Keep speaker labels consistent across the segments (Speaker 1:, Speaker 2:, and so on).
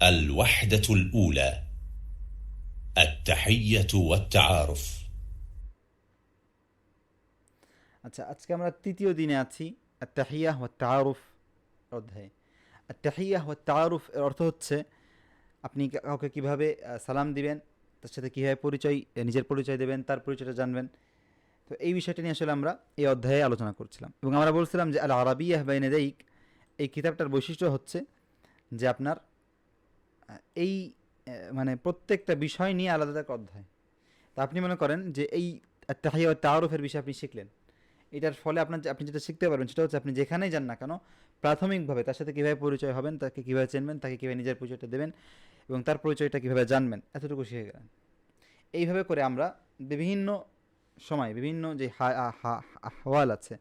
Speaker 1: الوحدة الأولى التحية والتعارف
Speaker 2: আচ্ছা, আজকে আমরা তৃতীয় দিনে আছি আত-তাহিয়াহ ওয়াত তাআরুফ অধ্যায়ে। আত-তাহিয়াহ ওয়াত তাআরুফ এর অর্থ হচ্ছে আপনি কাউকে কিভাবে সালাম দিবেন, তার সাথে কিভাবে নিজের পরিচয় দেবেন, তার পরিচয়টা জানবেন। তো এই বিষয়টা নিয়ে আসলে আমরা এই অধ্যায়ে আলোচনা করছিলাম এবং আমরা বলছিলাম যে আল আরাবিয়াহ বাইনা ইয়াদাইক এই কিতাবটার বৈশিষ্ট্য হচ্ছে যে আপনার এই মানে প্রত্যেকটা বিষয় নিয়ে আলাদা একটা অধ্যায়। তা আপনি মনে করেন যে এই আত-তাহিয়া ওয়াত তাআরুফের বিষয়ে আপনি শিখলেন, এটার ফলে আপনি যেটা শিখতে পারবেন সেটা হচ্ছে আপনি যেখানেই যান না কেন প্রাথমিকভাবে তার সাথে কীভাবে পরিচয় হবেন, তাকে কীভাবে চিনবেন, তাকে কীভাবে নিজের পরিচয়টা দেবেন এবং তার পরিচয়টা কীভাবে জানবেন, এতটুকু শিখে গেলেন। এইভাবে করে আমরা বিভিন্ন সময় বিভিন্ন যে আহওয়াল আছে,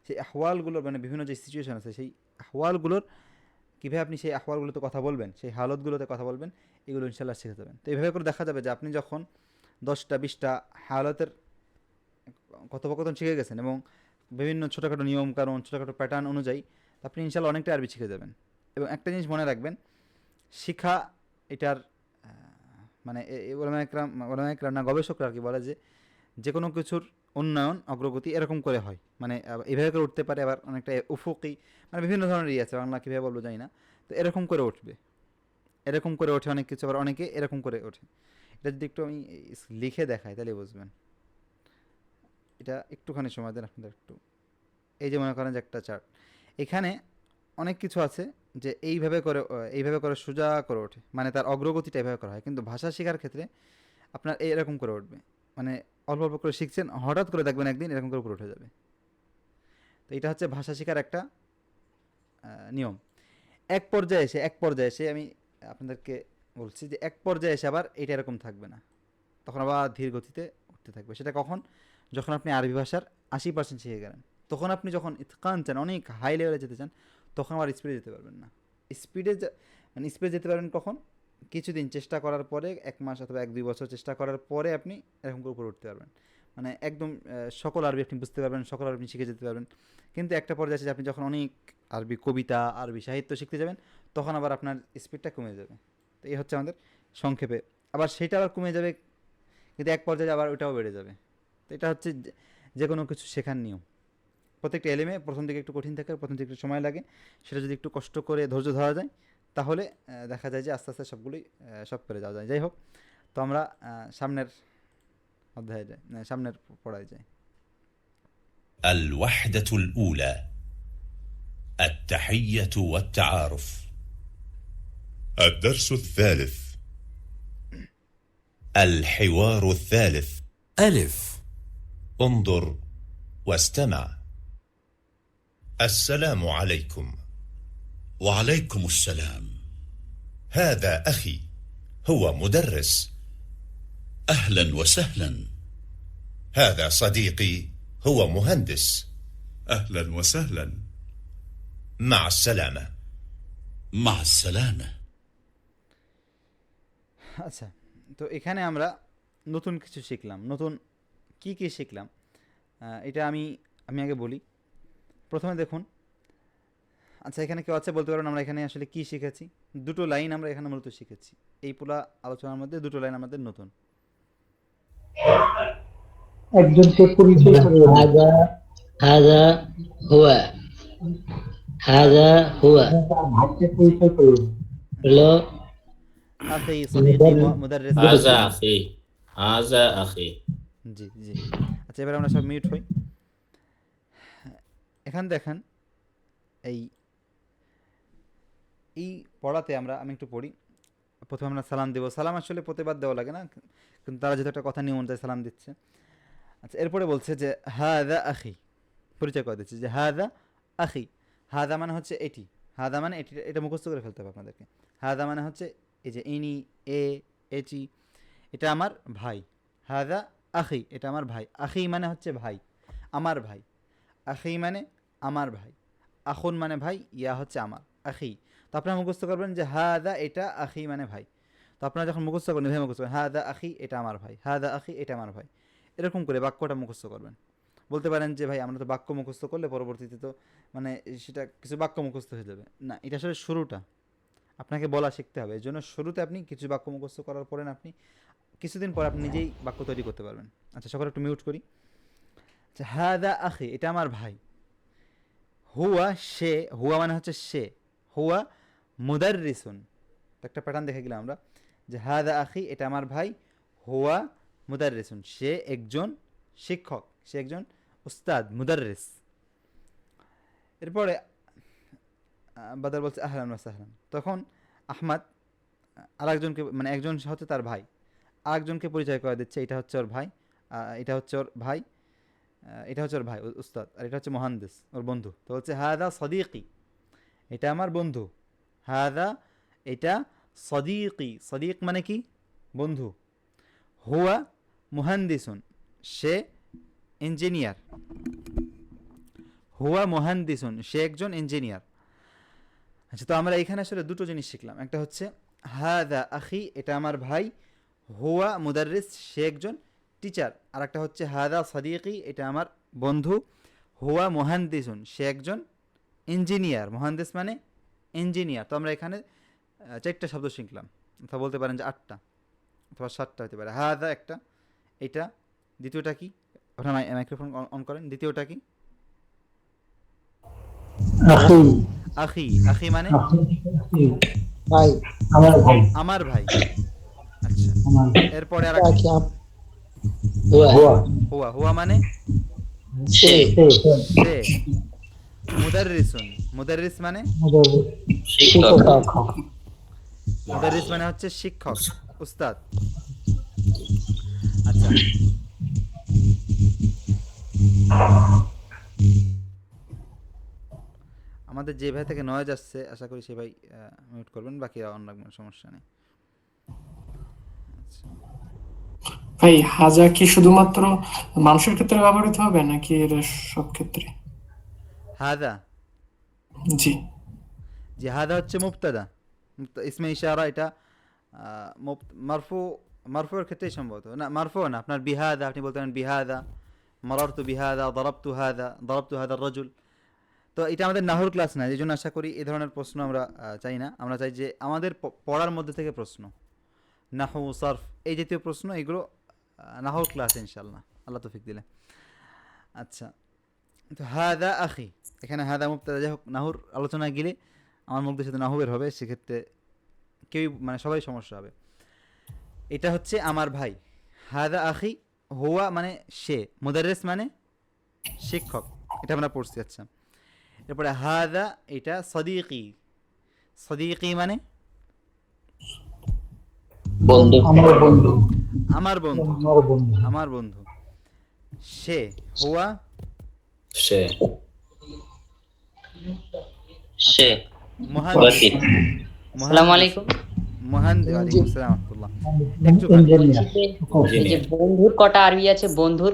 Speaker 2: সেই আহওয়ালগুলোর মানে বিভিন্ন যে সিচুয়েশন আছে, সেই আহওয়ালগুলোর কীভাবে আপনি সেই আহওয়ালগুলোতে কথা বলবেন, সেই হালতগুলোতে কথা বলবেন, এগুলো ইনশাল্লাহ শিখে যাবেন। তো এইভাবে করে দেখা যাবে যে আপনি যখন 10টা 20টা হালতের কথোপকথন শিখে গেছেন এবং বিভিন্ন ছোটোখাটো নিয়ম কানুন ছোটোখাটো প্যাটার্ন অনুযায়ী আপনি ইনশাল্লাহ অনেকটা আরবি শিখে যাবেন। এবং একটা জিনিস মনে রাখবেন, শিখা এটার মানে ওলামা একরাম না গবেষকরা আর কি বলে যে যে কোনো কিছুর উন্নয়ন অগ্রগতি এরকম করে হয়, মানে এভাবে করে উঠতে পারে, আবার অনেকটা উফুকি মানে বিভিন্ন ধরনের আছে, বাংলা কীভাবে বলবো জানি না। তো এরকম করে উঠবে, এরকম করে ওঠে অনেক কিছু, আবার অনেকে এরকম করে ওঠে। এটা যদি একটু আমি লিখে দেখাই তাহলে বুঝবেন। এটা একটুখানি সময় দেন আপনাদের একটু। এই যে মনে করেন যে একটা চার্ট, এখানে অনেক কিছু আছে যে এইভাবে করে সোজা করে ওঠে, মানে তার অগ্রগতিটা এইভাবে করা হয়। কিন্তু ভাষা শেখার ক্ষেত্রে আপনার এরকম করে উঠবে, মানে অল্প অল্প করে শিখছেন, হঠাৎ করে দেখবেন একদিন এরকম করে উপরে উঠে যাবে। তো এটা হচ্ছে ভাষা শেখার একটা নিয়ম। এক পর্যায়ে এসে আমি আপনাদেরকে বলছি যে এক পর্যায়ে এসে আবার এটা এরকম থাকবে না, তখন আবার ধীর গতিতে উঠতে থাকবে। সেটা কখন? যখন আপনি আরবি ভাষার 80% শিখে গেলেন। তখন আপনি যখন ইতকান চান, অনেক হাই লেভেলে যেতে চান, তখন আবার স্পিডে যেতে পারবেন না। স্পিডে মানে স্পিডে যেতে পারবেন কখন? কিছুদিন চেষ্টা করার পরে, 1 মাস অথবা 1-2 বছর চেষ্টা করার পরে আপনি এরকম করে উপরে উঠতে পারবেন। মানে একদম সকল আরবি আপনি বুঝতে পারবেন, সকল আরবি শিখে যেতে পারবেন। কিন্তু একটা পর্যায়ে আছে যে আপনি যখন অনেক আরবি কবিতা, আরবি সাহিত্য শিখতে যাবেন, তখন আবার আপনার স্পিডটা কমে যাবে। তো এই হচ্ছে আমাদের সংক্ষেপে। আবার সেটা আবার কমে যাবে, কিন্তু এক পর্যায়ে আবার ওটাও বেড়ে যাবে। তো এটা হচ্ছে যে কোনো কিছু শেখার নিয়ম। প্রত্যেকটা এলেমে প্রথম দিকে একটু কঠিন থাকে, প্রথম দিকে একটু সময় লাগে। সেটা যদি একটু কষ্ট করে ধৈর্য ধরা যায়, তাহলে দেখা যায় যে আস্তে আস্তে সবগুলোই সব করে যাওয়া যায়। যাই হোক, তো আমরা সামনের অধ্যায়ে যাই, সামনের পড়ায় যাই।
Speaker 1: الوحدة الأولى التحية والتعارف الدرس الثالث الحوار الثالث ألف انظر واستمع السلام عليكم
Speaker 3: وعليكم السلام.
Speaker 1: هذا أخي هو مدرس
Speaker 3: أهلا وسهلا.
Speaker 1: هذا صديقي هو مهندس
Speaker 3: أهلا وسهلا.
Speaker 1: مع السلامة
Speaker 3: مع السلامة.
Speaker 2: আচ্ছা, তো এখানে আমরা নতুন কিছু শিখলাম। নতুন কি কি শিখলাম এটা আমি আগে বলি। প্রথমে দেখুন, আচ্ছা এখানে কেউ আছে বলতে পারবেন আমরা এখানে আসলে কি শিখেছি? দুটো লাইন আমরা এখানে মূলত শিখেছি। এই পুরা আলোচনার মধ্যে দুটো লাইন আমাদের নতুন।
Speaker 4: একজনকে পরিচয় করে দিন।
Speaker 5: هذا هذا هو هذا هو
Speaker 4: তার ভাইকে পরিচয় করে দিন।
Speaker 5: হলো
Speaker 2: আখি সদিকি মুদাররিস
Speaker 6: هذا
Speaker 2: আল-আযীম।
Speaker 6: أخي هذا أخي
Speaker 2: জি জি। আচ্ছা, এবার আমরা সব মিউট হই। এখান দেখেন, এই এই পড়াতে আমি একটু পড়ি। প্রথমে আমরা সালাম দেবো। সালাম আসলে প্রতিবাদ দেওয়া লাগে না, কিন্তু তারা যেহেতু একটা কথা নিয়ে অনুযায়ী সালাম দিচ্ছে। আচ্ছা, এরপরে বলছে যে হাদা আখি, পরিচয় করে দিচ্ছে যে হাদা আখি। হাদা মানে হচ্ছে এটি, হাদা মানে এটি, এটা মুখস্থ করে ফেলতে হবে আপনাদেরকে। হাদা মানে হচ্ছে এই যে ইনি, এটি, এটা আমার ভাই। হাদা আখি, এটা আমার ভাই। আখি মানে হচ্ছে ভাই, আমার ভাই। আখি মানে আমার ভাই। আখুন মানে ভাই, ইয়া হচ্ছে আমার, আখি। তো আপনারা মুখস্থ করবেন যে হাদা এটা আখি মানে ভাই। তো আপনারা যখন মুখস্থ করবেন এভাবে মুখস্থ করবেন, হাদা আখি এটা আমার ভাই, হাদা আখি এটা আমার ভাই। এরকম করে বাক্যটা মুখস্থ করবেন। বলতে পারেন যে ভাই আমরা তো বাক্য মুখস্থ করলে পরবর্তীতে তো মানে সেটা কিছু বাক্য মুখস্থ হয়ে যাবে না, এটা আসলে শুরুটা। আপনাকে বলা শিখতে হবে। এর জন্য শুরুতে আপনি কিছু বাক্য মুখস্থ করার পরে আপনি কিছুদিন পর আপনি নিজেই বাক্য তৈরি করতে পারবেন। আচ্ছা, সকলে একটু মিউট করি। আচ্ছা, হাদা আখি, এটা আমার ভাই। হুয়া, সে, হুয়া মানে হচ্ছে সে, হুয়া মুদাররিসুন। তো একটা প্যাটার্ন দেখে গেলাম আমরা যে হাদা আখি, এটা আমার ভাই, হুয়া মুদাররিসুন, সে একজন শিক্ষক, সে একজন উস্তাদ, মুদাররিস। এরপরে বাদর বলছে আহলান ওয়া সাহলান। তখন আহমদ আরেকজনকে, মানে একজন হচ্ছে তার ভাই, আরেকজনকে পরিচয় করে দিচ্ছে, এটা হচ্ছে ওর ভাই, এটা হচ্ছে ওর ভাই, এটা হচ্ছে ওর ভাই উস্তাদ, আর এটা হচ্ছে মুহান্দিস, ওর বন্ধু। তো হচ্ছে হাদা সদিকি, এটা আমার বন্ধু। হাদা, এটা সদিকি, সদিক মানে কি? বন্ধু। হুয়া মুহান্দিসুন, সে ইঞ্জিনিয়ার। হুয়া মুহান্দিসুন, সে একজন ইঞ্জিনিয়ার। আচ্ছা, তো আমরা এখানে আসলে দুটো জিনিস শিখলাম। একটা হচ্ছে হাদা আখি, এটা আমার ভাই, হুয়া মুদাররিস, সে একজন টিচার। আর একটা হচ্ছে হাদা সদিকি, এটা আমার বন্ধু, হুয়া মুহান্দিসুন, সে একজন ইঞ্জিনিয়ার। মুহান্দিস মানে ইঞ্জিনিয়ার। তো আমরা এখানে 4টা শব্দ শিখলাম, অথবা বলতে পারেন যে 8টা অথবা 7টা হতে পারে। হাদা একটা, এটা। দ্বিতীয়টা কি? আপনার মাইক্রোফোন অন করেন। দ্বিতীয়টা কি?
Speaker 4: আখি,
Speaker 2: আখি, আখি মানে
Speaker 4: আখি, ভাই, আমার ভাই,
Speaker 2: আমার ভাই। আচ্ছা,
Speaker 4: আমার
Speaker 2: এরপরে আর
Speaker 4: আখি,
Speaker 5: হুয়া,
Speaker 4: হুয়া,
Speaker 2: হুয়া, হুয়া মানে
Speaker 5: সে,
Speaker 2: সে। মুদাররিসুন, মুদাররিস মানে
Speaker 4: আমাদের
Speaker 5: শিক্ষক,
Speaker 4: শিক্ষক।
Speaker 2: মুদাররিস মানে হচ্ছে শিক্ষক, উস্তাদ। আচ্ছা, আমাদের যে ভাই থেকে নয়েজ আসছে, আশা করি সে ভাই মিউট করবেন, বাকি অন রাখবেন, সমস্যা নেই। আচ্ছা,
Speaker 7: ভাই হাজা কি শুধুমাত্র মানুষের ক্ষেত্রে ব্যবহৃত হবে নাকি এর সব ক্ষেত্রে?
Speaker 2: হাদা,
Speaker 7: জি।
Speaker 2: জি, হাদা হচ্ছে মুবতাদা, ইসমে ইশারা। এটা মারফু, মারফুর ক্ষেত্রেই সম্ভবত না, মারফু না, আপনার বিহাদা, আপনি বলতে পারেন বিহাদা, মারারতু বিহাদা, দরাবতু হাদা, দরাবতু হাদা রাজুল। তো এটা আমাদের নাহুর ক্লাস না, এই জন্য আশা করি এই ধরনের প্রশ্ন আমরা চাই না। আমরা চাই যে আমাদের পড়ার মধ্যে থেকে প্রশ্ন, নাহু, সারফ, এই জাতীয় প্রশ্ন, এগুলো নাহুর ক্লাস ইনশাল্লাহ, আল্লাহ তৌফিক দিলে। আচ্ছা, তো হাদা আখি, এখানে হাদা মুবতাদা। যাই হোক, নাহুর আলোচনায় গেলে আমার মুখদের সাথে নাহু বের হবে, সেক্ষেত্রে কেউই, মানে সবাই সমস্যা হবে। এটা হচ্ছে আমার ভাই। হাদা আখি, হুয়া মানে সে, মুদাররিস মানে শিক্ষক, এটা আমরা পড়ছি। আচ্ছা, এরপরে হাদা, এটা সদিকি, সদিকি মানে
Speaker 5: বন্ধু,
Speaker 4: আমার বন্ধু,
Speaker 2: আমার বন্ধু,
Speaker 4: আমার বন্ধু,
Speaker 2: আমার বন্ধু। সে, হুয়া
Speaker 6: সে,
Speaker 5: সে,
Speaker 2: মুহান্দিস,
Speaker 5: ওয়াকিল। আসসালামু আলাইকুম।
Speaker 2: মুহান্দিস, ওয়ালাইকুম আসসালাম ওয়া রাহমাতুল্লাহ। একটু
Speaker 4: ইঞ্জিনিয়ার,
Speaker 5: এই যে বন্ধুর কটা আরবি আছে? বন্ধুর,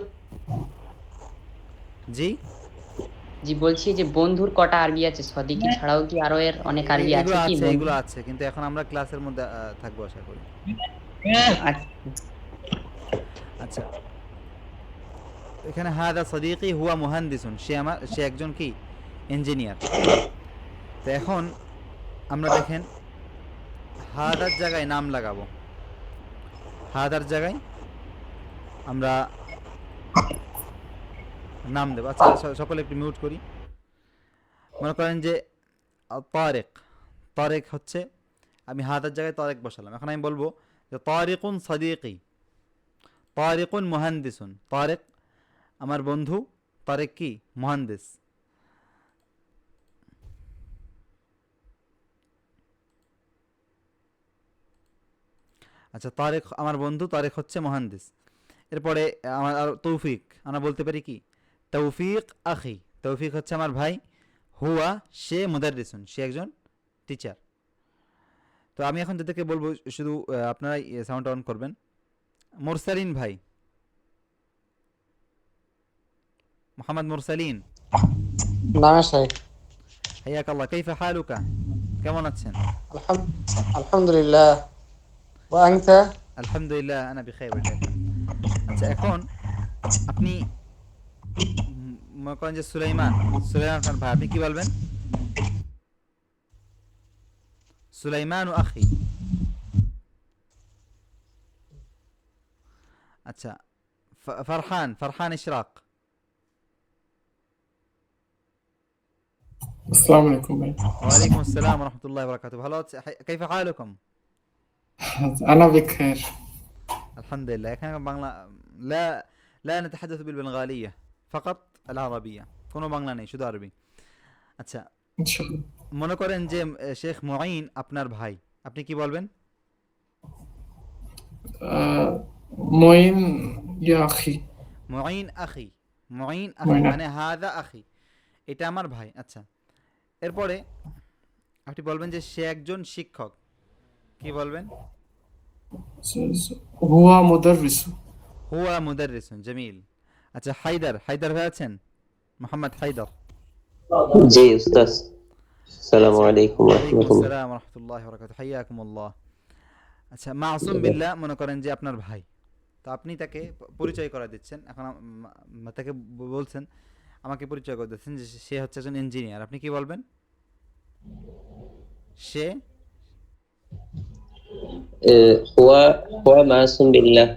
Speaker 2: জি,
Speaker 5: জি বলছি যে বন্ধুর কটা আরবি আছে? সদিকি ছাড়াও কি আরো এর অনেক আরবি আছে
Speaker 2: এগুলো
Speaker 5: কি?
Speaker 2: আছে,
Speaker 5: বন্ধু,
Speaker 2: এগুলো আছে, কিন্তু এখন আমরা ক্লাসের মধ্যে থাকবো আশা করি।
Speaker 5: আচ্ছা,
Speaker 2: আচ্ছা, এখানে হাদা সদিকি হুয়া মুহান্দিসুন, সে একজন কি? ইঞ্জিনিয়ার। তো এখন আমরা দেখেন হাদার জায়গায় নাম লাগাবো, হাদার জায়গায় আমরা নাম দেবো। আচ্ছা, সকলে একটু মিউট করি। মনে করেন যে তারেক, তারেক হচ্ছে, আমি হাদার জায়গায় তারেক বসালাম। এখন আমি বলবো যে তারিকুন সদিকি, তারিকুন মুহান্দিসুন, তারেক আমার বন্ধু, তারেক কি? মুহান্দিস। আচ্ছা, তারেক আমার বন্ধু, তারেক হচ্ছে মুহান্দিস। এরপরে আমার আর তৌফিক, আমরা বলতে পারি কি? তৌফিক আখি, তৌফিক হচ্ছে আমার ভাই, হুয়া, সে মুদাররিসুন, সে একজন টিচার। তো আমি এখন যাদেরকে বলবো, শুধু আপনারাই সাউন্ড অন করবেন। মুরসালিন ভাই, মোহাম্মদ মুরসালিন,
Speaker 8: نعم يا شيخ.
Speaker 2: হাইয়াক আল্লাহ, কাইফা হালুকা, কেমন আছেন?
Speaker 8: الحمد لله. وأنت؟
Speaker 2: আলহামদুলিল্লাহ, আনা বিখাইর ওয়া ইলাইকা। আচ্ছা, এখন আপনি মনে করেন যে সুলাইমান, সুলাইমান খান ভাই, আপনি কি বলবেন? সুলাইমানু আখি। আচ্ছা, ফারহান ইশরাক।
Speaker 7: আসসালামু আলাইকুম ভাই।
Speaker 2: ওয়ালাইকুম আসসালাম ওয়া রাহমাতুল্লাহি ওয়া বারাকাতুহু। ভালো আছে? কাইফা হালুকুম?
Speaker 7: আনা বিখাইর।
Speaker 2: আলহামদুলিল্লাহ। এখানে বাংলা লা লা نتحدث بالبنغالية فقط العربية, কোনো বাংলা নেই, শুধু আরবি। আচ্ছা,
Speaker 7: ইনশাআল্লাহ।
Speaker 2: মনে করেন যে শেখ মুঈন আপনার ভাই, আপনি কি বলবেন?
Speaker 7: মঈন ইয়া আখি।
Speaker 2: মুঈন আখি, মুঈন আখি
Speaker 7: মুঈন আখি।
Speaker 2: মানে হাদা আখি, এটা আমার ভাই। আচ্ছা, এরপরে আপনি বলবেন যে সে একজন শিক্ষক, কি বলবেন?
Speaker 7: হুয়া মুদাররিসু।
Speaker 2: হুয়া মুদাররিসুন, জামিল। আচ্ছা, হায়দার ভাই আছেন? মোহাম্মদ হায়দার।
Speaker 9: জি উস্তাদ, আসসালামু আলাইকুম ওয়া
Speaker 2: ওয়ালাইকুম
Speaker 9: রাহমাতুল্লাহ।
Speaker 2: আসসালাম ওয়া রাহমাতুল্লাহি ওয়া বারাকাতুহু, হাইয়াকুমুল্লাহ। আচ্ছা, মাসুম বিল্লাহ মনে করেন যে আপনার ভাই, তো আপনি তাকে পরিচয় করে দিচ্ছেন। এখন তাকে বলছেন, আমাকে পরিচয় করে দিচ্ছেন যে সে হচ্ছে একজন ইঞ্জিনিয়ার, আপনি কি বলবেন? সে
Speaker 9: হুয়া মাসুম বিল্লাহ।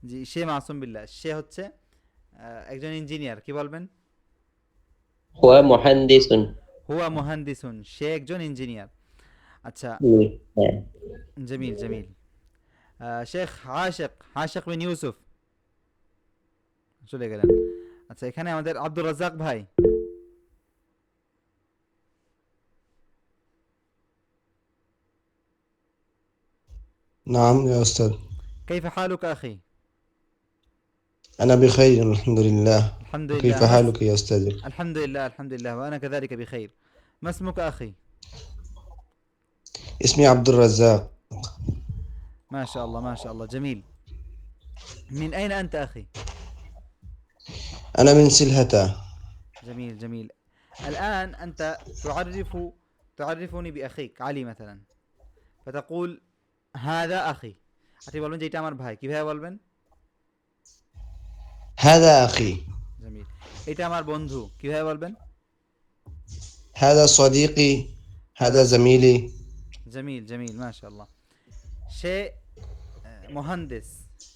Speaker 2: জি, সে মাসুম বিল্লাহ, সে হচ্ছে একজন ইঞ্জিনিয়ার, কি বলবেন?
Speaker 9: হুয়া মুহান্দিসুন।
Speaker 2: হুয়া মুহান্দিসুন, সে একজন ইঞ্জিনিয়ার। আচ্ছা,
Speaker 9: হ্যাঁ।
Speaker 2: জামিল জামিল। শেখ আশিক বিন ইউসুফ চলে গেলেন। আচ্ছা, এখানে আমাদের আব্দুর রাজ্জাক ভাই।
Speaker 10: نعم يا أستاذ.
Speaker 2: كيف حالك أخي؟
Speaker 10: أنا بخير الحمد لله.
Speaker 2: الحمد
Speaker 10: كيف
Speaker 2: لله.
Speaker 10: حالك يا أستاذ؟
Speaker 2: الحمد لله وأنا كذلك بخير. ما اسمك أخي؟
Speaker 10: اسمي عبد الرزاق.
Speaker 2: ما شاء الله ما شاء الله، جميل. من أين أنت أخي؟
Speaker 10: أنا من سلهتا.
Speaker 2: جميل جميل. الآن أنت تعرفني بأخيك علي مثلا، فتقول هذا أخي، আপনি বলবেন যে এটা আমার ভাই, কিভাবে বলবেন?
Speaker 10: هذا أخي.
Speaker 2: جميل. এটা আমার বন্ধু, কিভাবে বলবেন?
Speaker 10: هذا صديقي. هذا زميلي.
Speaker 2: جميل جميل ما شاء الله. সে মহান্দিস,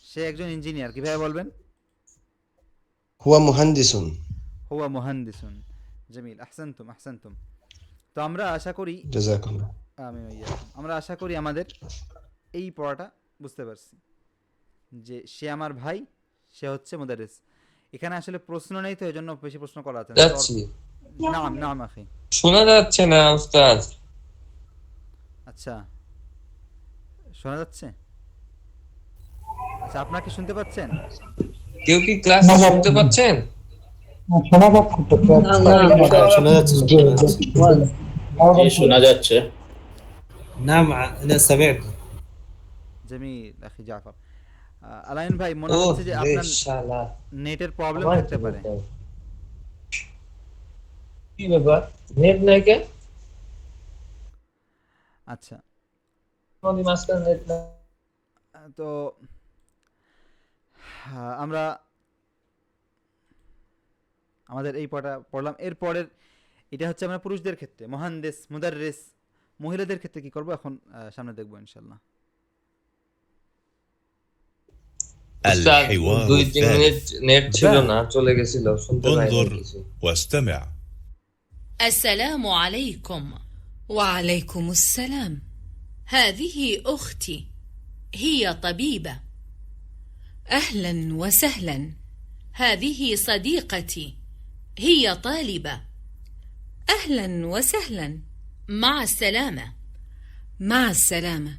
Speaker 2: সে একজন ইঞ্জিনিয়ার, কিভাবে বলবেন?
Speaker 10: هو مهندس.
Speaker 2: হুয়া মুহান্দিসুন, জামিল। আহসানতুম। তো আমরা আশা করি,
Speaker 10: جزاكم الله.
Speaker 2: আমরা আশা করি আমাদের এই পড়াটা বুঝতে পারছি যে সে আমার ভাই, সে হচ্ছে মুদারিস। এখানে আসলে প্রশ্ন নেই, তো এজন্য বেশি প্রশ্ন করা আছে না। নাম আখি,
Speaker 11: শোনা যাচ্ছে না উস্তাদ।
Speaker 2: আচ্ছা, শোনা যাচ্ছে? আচ্ছা, আপনারা কি শুনতে পাচ্ছেন?
Speaker 11: কেউ কি ক্লাস শুনতে পাচ্ছেন?
Speaker 4: শোনা যাচ্ছে তো?
Speaker 6: শোনা যাচ্ছে। শোনা যাচ্ছে।
Speaker 11: নাম انا سمعت।
Speaker 2: জামিল আখি জাফর। আলাইন ভাই, মনে হচ্ছে যে আপনার নেটের প্রবলেম থাকতে পারে।
Speaker 11: কি ব্যাপার, নেট নাই কে?
Speaker 2: আচ্ছা,
Speaker 11: কোন মাসকান নেট না।
Speaker 2: তো আমরা আমাদের এই পড়া পড়লাম। এরপরের এটা হচ্ছে আমরা পুরুষদের ক্ষেত্রে মুহান্দিস, মুদাররিস। মহিলাদের ক্ষেত্রে কি করব এখন সামনে দেখব ইনশাআল্লাহ।
Speaker 1: الحوار
Speaker 11: 2-3 মিনিট
Speaker 1: الثالث.
Speaker 11: নেট ছিল না, চলে গেছিল, শুনতে পাইনি
Speaker 1: انظر
Speaker 11: কিছু।
Speaker 1: واستمع.
Speaker 12: السلام عليكم. وعليكم السلام. هذه أختي، هي طبيبة. أهلا وسهلا. هذه صديقتي، هي طالبة. أهلا وسهلا. مع السلامة. مع السلامة.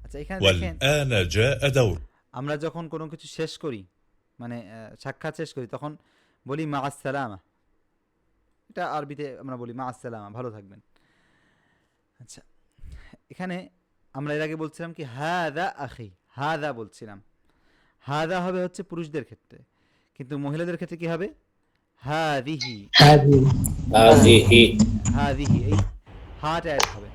Speaker 2: আচ্ছা, এখানে দেখেন
Speaker 1: والآن جاء دور.
Speaker 2: আমরা যখন কোনো কিছু শেষ করি, মানে সাক্ষাৎ শেষ করি, তখন বলি মা আসসালামা। এটা আরবিতে আমরা বলি মা আসসালামা, ভালো থাকবেন। আচ্ছা, এখানে আমরা এর আগে বলছিলাম কি হাদা আখি, হাদা বলছিলাম। হাদা হবে হচ্ছে পুরুষদের ক্ষেত্রে, কিন্তু মহিলাদের ক্ষেত্রে কি হবে? হাদিহি। হাদিহি, এই হাটা অ্যাড হবে।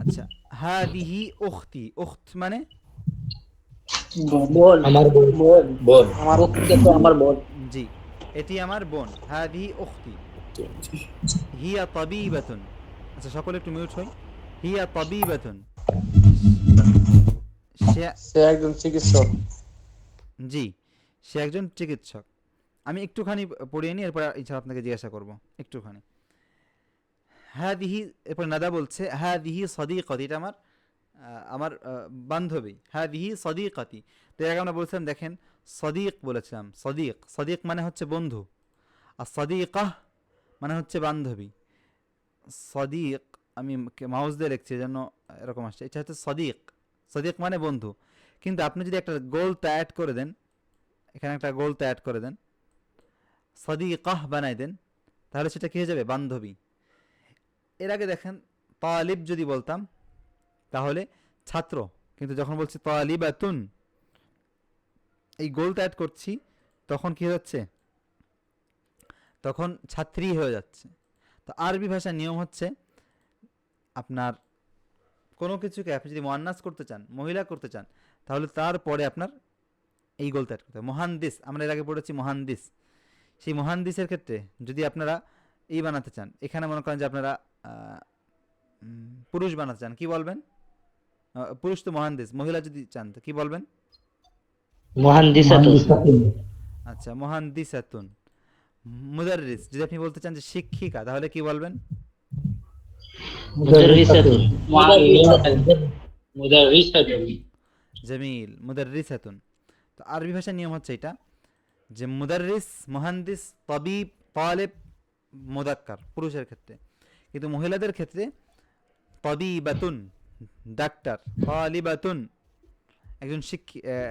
Speaker 2: আচ্ছা, হাদিহি উখতি, উখত মানে
Speaker 11: বোন। আমার বোন। বোন আমার উখতি, তো আমার বোন।
Speaker 2: জি, এটি আমার বোন। হাদিহি উখতি। হিয়া তাবিবাতুন, আচ্ছা সকলে একটু মিউট হই। হিয়া তাবিবাতুন, সে
Speaker 8: সে একজন চিকিৎসক।
Speaker 2: জি সে একজন চিকিৎসক। আমি একটুখানি পড়িয়ে নিই, এরপর ইনশাআল্লাহ আপনাকে জিজ্ঞাসা করব একটুখানি। হাদিহি, এরপর নাদা বলছে হাদিহি সদিকাতি, এটা আমার আমার বান্ধবী। হাদিহি সদিকাতি, তো এর আগে আমরা বলছিলাম দেখেন সদিক বলেছিলাম, সদিক, সদিক মানে হচ্ছে বন্ধু, আর সদিকাহ মানে হচ্ছে বান্ধবী। সদিক আমি মাউস দিয়ে লিখছি জন্য এরকম আসছে, এটা হচ্ছে সদিক, সদিক মানে বন্ধু। কিন্তু আপনি যদি একটা গোলতা অ্যাড করে দেন, এখানে একটা গোলতা অ্যাড করে দেন, সদিকাহ বানাই দেন, তাহলে সেটা কী হয়ে যাবে? বান্ধবী। এর আগে দেখেন তালিব যদি বলতাম তাহলে ছাত্র, কিন্তু যখন বলছি তালিবাতুন, এই গোলতা অ্যাড করছি, তখন কি হয়ে যাচ্ছে? তখন ছাত্রী হয়ে যাচ্ছে। তো আরবি ভাষার নিয়ম হচ্ছে আপনার কোনো কিছুকে আপনি যদি মুয়ান্নাস করতে চান, মহিলা করতে চান, তাহলে তারপরে আপনার এই গোলতা অ্যাড করতে হবে। মহান্দিস, আমরা এর আগে পড়েছি মহান্দিস, সেই মহান্দিসের ক্ষেত্রে যদি আপনারা এই বানাতে চান, এখানে মনে করেন যে আপনারা পুরুষ বানাতে চান, কি বলবেন? পুরুষ তো মহান্দিস, মহিলা যদি চান তো কি বলবেন?
Speaker 11: মুহান্দিসাতুন।
Speaker 2: আচ্ছা মুহান্দিসাতুন। মুদাররিস, যদি আপনি বলতে চান যে শিক্ষিকা, তাহলে কি বলবেন?
Speaker 11: মুদাররিসাতুন। মুদাররিসাতুন।
Speaker 2: জামিল, মুদাররিসাতুন। তো আরবি ভাষার নিয়ম হচ্ছে এটা যে মুদাররিস, মুহান্দিস, তাবিব, তালিব মুদাক্কার পুরুষের ক্ষেত্রে, কিন্তু মহিলাদের ক্ষেত্রে তাবিবাতুন ডাক্তার, তালিবাতুন একজন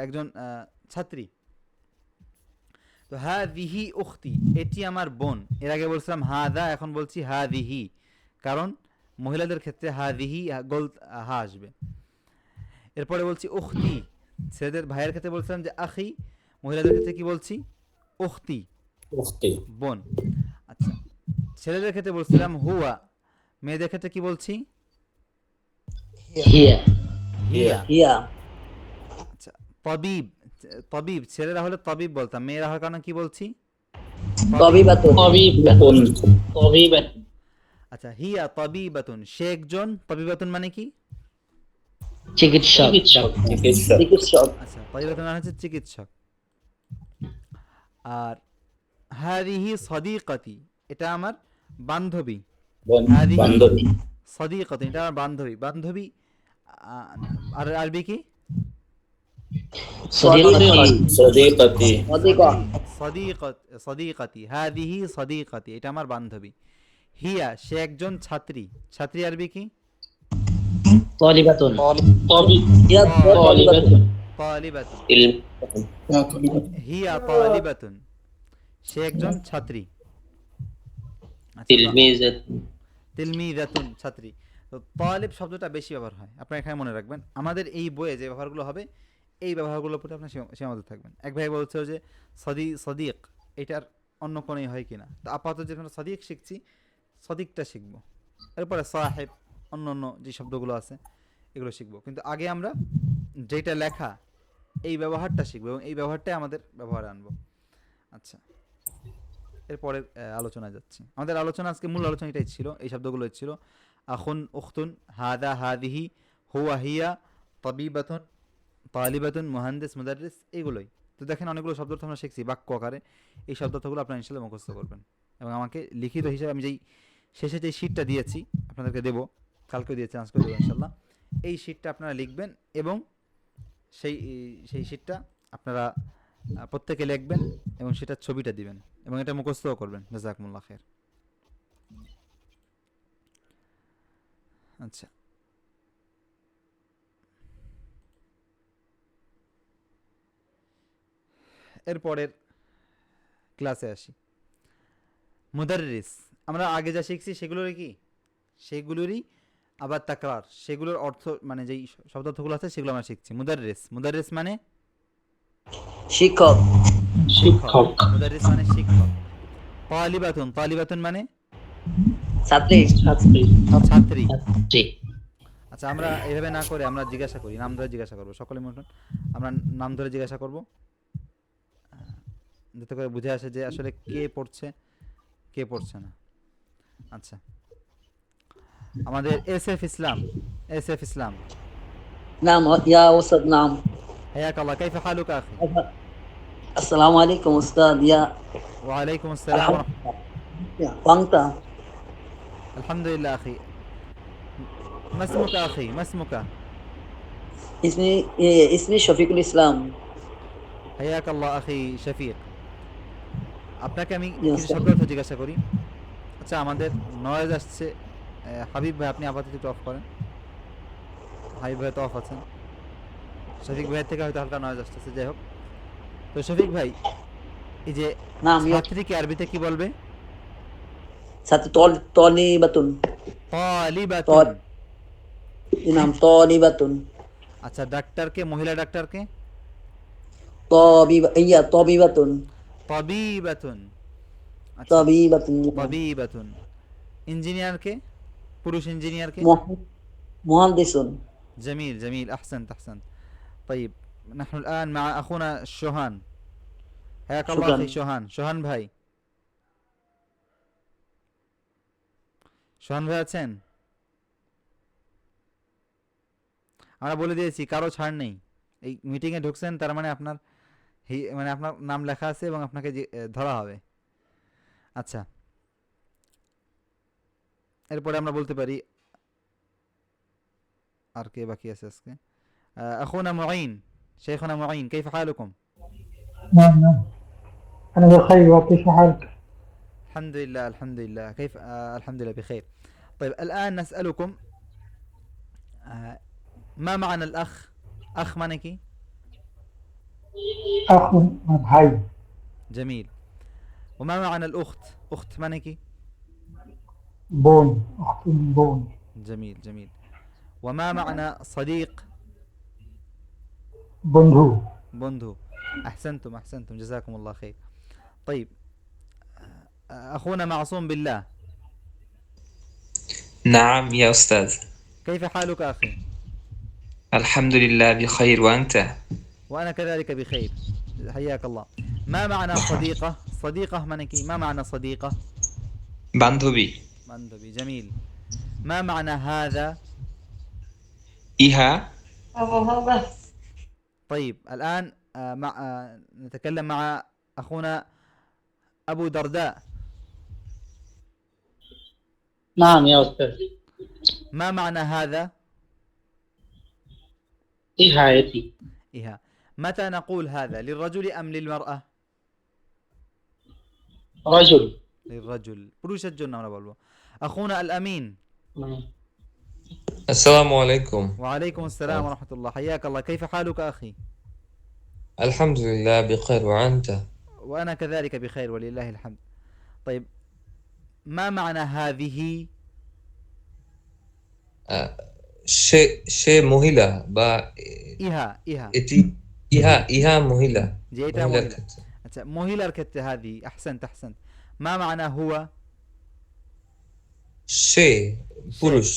Speaker 2: একজন ছাত্রী। তো হাদিহি উখতি, এটি আমার বোন। এর আগে বলছিলাম হাদা, এখন বলছি হাদিহি, কারণ মহিলাদের ক্ষেত্রে হাদিহি গোল হা আসবে। এরপরে বলছি উখতি, ছেলেদের ভাইয়ের ক্ষেত্রে বলছিলাম যে আখি, মহিলাদের ক্ষেত্রে কি বলছি? উখতি, বোন। আচ্ছা ছেলেদের ক্ষেত্রে বলছিলাম হুয়া, মেয়েদের ক্ষেত্রে কি বলছি?
Speaker 11: হিয়া।
Speaker 2: হিয়া।
Speaker 11: হিয়া।
Speaker 2: আচ্ছা তাবিব, তাবিব ছেলেরা হলে তাবিব বলতাম, মেয়েরা হওয়ার কারণে কি বলছি?
Speaker 11: তাবিবাতুন। তাবিবাতুন। তাবিবাতুন।
Speaker 2: আচ্ছা হিয়া তাবিবাতুন, সে একজন, তাবিবাতুন মানে কি?
Speaker 11: চিকিৎসক। চিকিৎসক।
Speaker 2: আচ্ছা তাবিবাতুন মানে হচ্ছে চিকিৎসক। আর হাদিহি সদিকাতি, এটা আমার বান্ধবী। হাদিহি সদিকাতি, এটা আমার বান্ধবী। বান্ধবী আর আরবি কি?
Speaker 11: সদিকাতি।
Speaker 2: সদিকাতি, হাদিহি সদিকাতি, এটা আমার বান্ধবী। হিয়া, সে একজন ছাত্রী। ছাত্রী আরবি কি?
Speaker 11: তালিবাতুন। তালিবাতুন।
Speaker 2: তালিবাতুন।
Speaker 9: ইলম।
Speaker 2: হিয়া তালিবাতুন, সে একজন ছাত্রী।
Speaker 9: তিলমিজাতুন।
Speaker 2: তিলমিজাতুন, ছাত্রী। তো তালিব শব্দটা বেশি ব্যবহার হয়, আপনারা এখানে মনে রাখবেন। আমাদের এই বইয়ে যে ব্যবহারগুলো হবে, এই ব্যবহারগুলোর প্রতি আপনার সীমাবদ্ধ থাকবেন। এক ভাই বলছে যে সদিক, এটার অন্য কোনোই হয় কিনা। তো আপাতত যেখানে সদিক শিখছি, সদিকটা শিখবো, এরপরে সাহেব, অন্য অন্য যে শব্দগুলো আছে এগুলো শিখবো। কিন্তু আগে আমরা যেটা লেখা এই ব্যবহারটা শিখবো, এবং এই ব্যবহারটাই আমাদের ব্যবহারে আনবো। আচ্ছা এরপরে আলোচনা যাচ্ছি। আমাদের আলোচনা আজকে মূল আলোচনা এটাই ছিল, এই শব্দগুলো ছিল আখুন, উখতুন, হাদা, হাদিহি, হুয়া, হিয়া, তাবিবাতুন, তালিবাতুন, মুহান্দিস, মুদাররিস, এইগুলোই। তো দেখেন অনেকগুলো শব্দ আমরা শিখছি বাক্য আকারে, এই শব্দগুলো আপনারা ইনশাআল্লাহ মুখস্থ করবেন, এবং আমাকে লিখিত হিসাবে আমি যেই শেষে যেই শিটটা দিয়েছি আপনাদেরকে দেবো, কালকেও দিয়েছি, আজকেও দেবো ইনশাআল্লাহ, এই শিটটা আপনারা লিখবেন, এবং সেই শিটটা আপনারা প্রত্যেকে লিখবেন, এবং সেটার ছবিটা দিবেন, এবং এটা মুখস্থও করবেন। জাযাকুমুল্লাহ খাইর। আচ্ছা এরপরের ক্লাসে আসি। মুদাররিস, আমরা আগে যা শিখছি সেগুলোরই আবার তাকরার, সেগুলোর অর্থ মানে যেই শব্দার্থগুলো আছে সেগুলো আমরা শিখছি। মুদাররিস মানে
Speaker 11: শিক্ষক।
Speaker 2: শিক্ষক। মুদাররিস মানে শিক্ষক। তালিবাতুন মানে
Speaker 11: ছাত্রী।
Speaker 2: ছাত্রী।
Speaker 11: জি।
Speaker 2: আচ্ছা আমরা এইভাবে না করে আমরা জিজ্ঞাসা করি, নাম ধরে জিজ্ঞাসা করবো, সকলে মনে আমরা নাম ধরে জিজ্ঞাসা করবো, যাতে করে বুঝে আসে যে আসলে কে পড়ছে কে পড়ছে না। আচ্ছা আমাদের এসএফ ইসলাম, এসএফ ইসলাম।
Speaker 11: نعم يا أستاذ نعم.
Speaker 2: حياك الله، كيف حالك أخي؟
Speaker 11: السلام عليكم أستاذ يا.
Speaker 2: وعليكم السلام ورحمة
Speaker 11: وأنت؟
Speaker 2: الحمد لله أخي. ما اسمك أخي؟ ما اسمك؟
Speaker 11: اسمي شفيق الإسلام.
Speaker 2: حياك الله أخي شفيق। আপনাকে আমি
Speaker 11: Yes,
Speaker 2: কিছু
Speaker 11: sir.
Speaker 2: শব্দ অর্থ জিজ্ঞাসা করি। আচ্ছা, আমাদের নয়েজ আসছে। হাবিব ভাই, আপনি আপাতত একটু অফ করেন। হাবিব ভাই তো অফ আছেন। শফিক ভাইয়ের থেকে হয়তো হালকা নয়েজ আসতেছে, যাই হোক। তো শফিক ভাই, এই যে
Speaker 11: নাম
Speaker 2: ছাত্রীকে আরবিতে কি বলবে?
Speaker 11: satu tolibatun.
Speaker 2: তালিবাতুন।
Speaker 11: নাম tolibatun.
Speaker 2: আচ্ছা, ডাক্তারকে, মহিলা ডাক্তারকে?
Speaker 11: Tobibatun.
Speaker 2: তাবিবাতুন। আচ্ছা,
Speaker 11: Tobibatun.
Speaker 2: তাবিবাতুন। ইঞ্জিনিয়ারকে, পুরুষ ইঞ্জিনিয়ারকে?
Speaker 11: Muhandisun.
Speaker 2: جميل جميل، أحسنت أحسنت. طيب، نحن الآن مع أخونا شوهان. حياك الله
Speaker 11: شكراً.
Speaker 2: أخي شوهان. شوهان ভাই, শোহান ভাই আছেন? আমরা বলে দিয়েছি কারো ছাড় নেই। এই মিটিংয়ে ঢুকছেন, তার মানে আপনার মানে আপনার নাম লেখা আছে এবং আপনাকে ধরা হবে। আচ্ছা, এরপরে আমরা বলতে পারি আর কে বাকি আছে আজকে। أخونا معين، شيخنا معين، كيف حالكم؟
Speaker 4: نعم نعم أنا بخير، وكيف حالك؟
Speaker 2: الحمد لله الحمد لله. كيف؟ الحمد لله بخير. طيب، الآن نسألكم ما معنى الأخ؟ أخ মানে কি؟
Speaker 4: أخ ভাই।
Speaker 2: جميل. وما معنى الأخت؟ أخت মানে কি؟
Speaker 4: বোন، أخت বোন।
Speaker 2: جميل جميل. وما معنى صديق؟
Speaker 4: বন্ধু।
Speaker 2: بندو. أحسنتم أحسنتم، جزاكم الله خير. طيب، أخونا معصوم بالله.
Speaker 13: نعم يا أستاذ.
Speaker 2: كيف حالك أخي؟
Speaker 13: الحمد لله بخير، وأنت؟
Speaker 2: وأنا كذلك بخير، حياك الله. ما معنى صديقة؟ صديقة منكي، ما معنى صديقة؟
Speaker 13: বান্ধবী।
Speaker 2: বান্ধবী، جميل. ما معنى هذا؟
Speaker 13: ইহা।
Speaker 2: طيب، الآن نتكلم مع أخونا أبو درداء.
Speaker 11: نعم يا أستاذ.
Speaker 2: ما معنى هذا؟
Speaker 11: إهايتي.
Speaker 2: إها. متى نقول هذا، للرجل أم للمرأة؟
Speaker 11: رجل.
Speaker 2: للرجل، পুরুষের জন্য আমরা বলবো। أخونا الأمين.
Speaker 13: السلام عليكم.
Speaker 2: وعليكم السلام ورحمة الله، حياك الله. كيف حالك أخي؟
Speaker 13: الحمد لله بخير، وأنت؟
Speaker 2: وأنا كذلك بخير ولله الحمد. طيب، ما معنى هذه؟
Speaker 13: সে মহিলা বা
Speaker 2: ইহা। ইহা
Speaker 13: এটি ইহা মহিলা।
Speaker 2: যে এটা মহিলা। আচ্ছা, মহিলার ক্ষেত্রে হাদি। أحسنت أحسنت. ما معنى هو؟
Speaker 13: সে পুরুষ।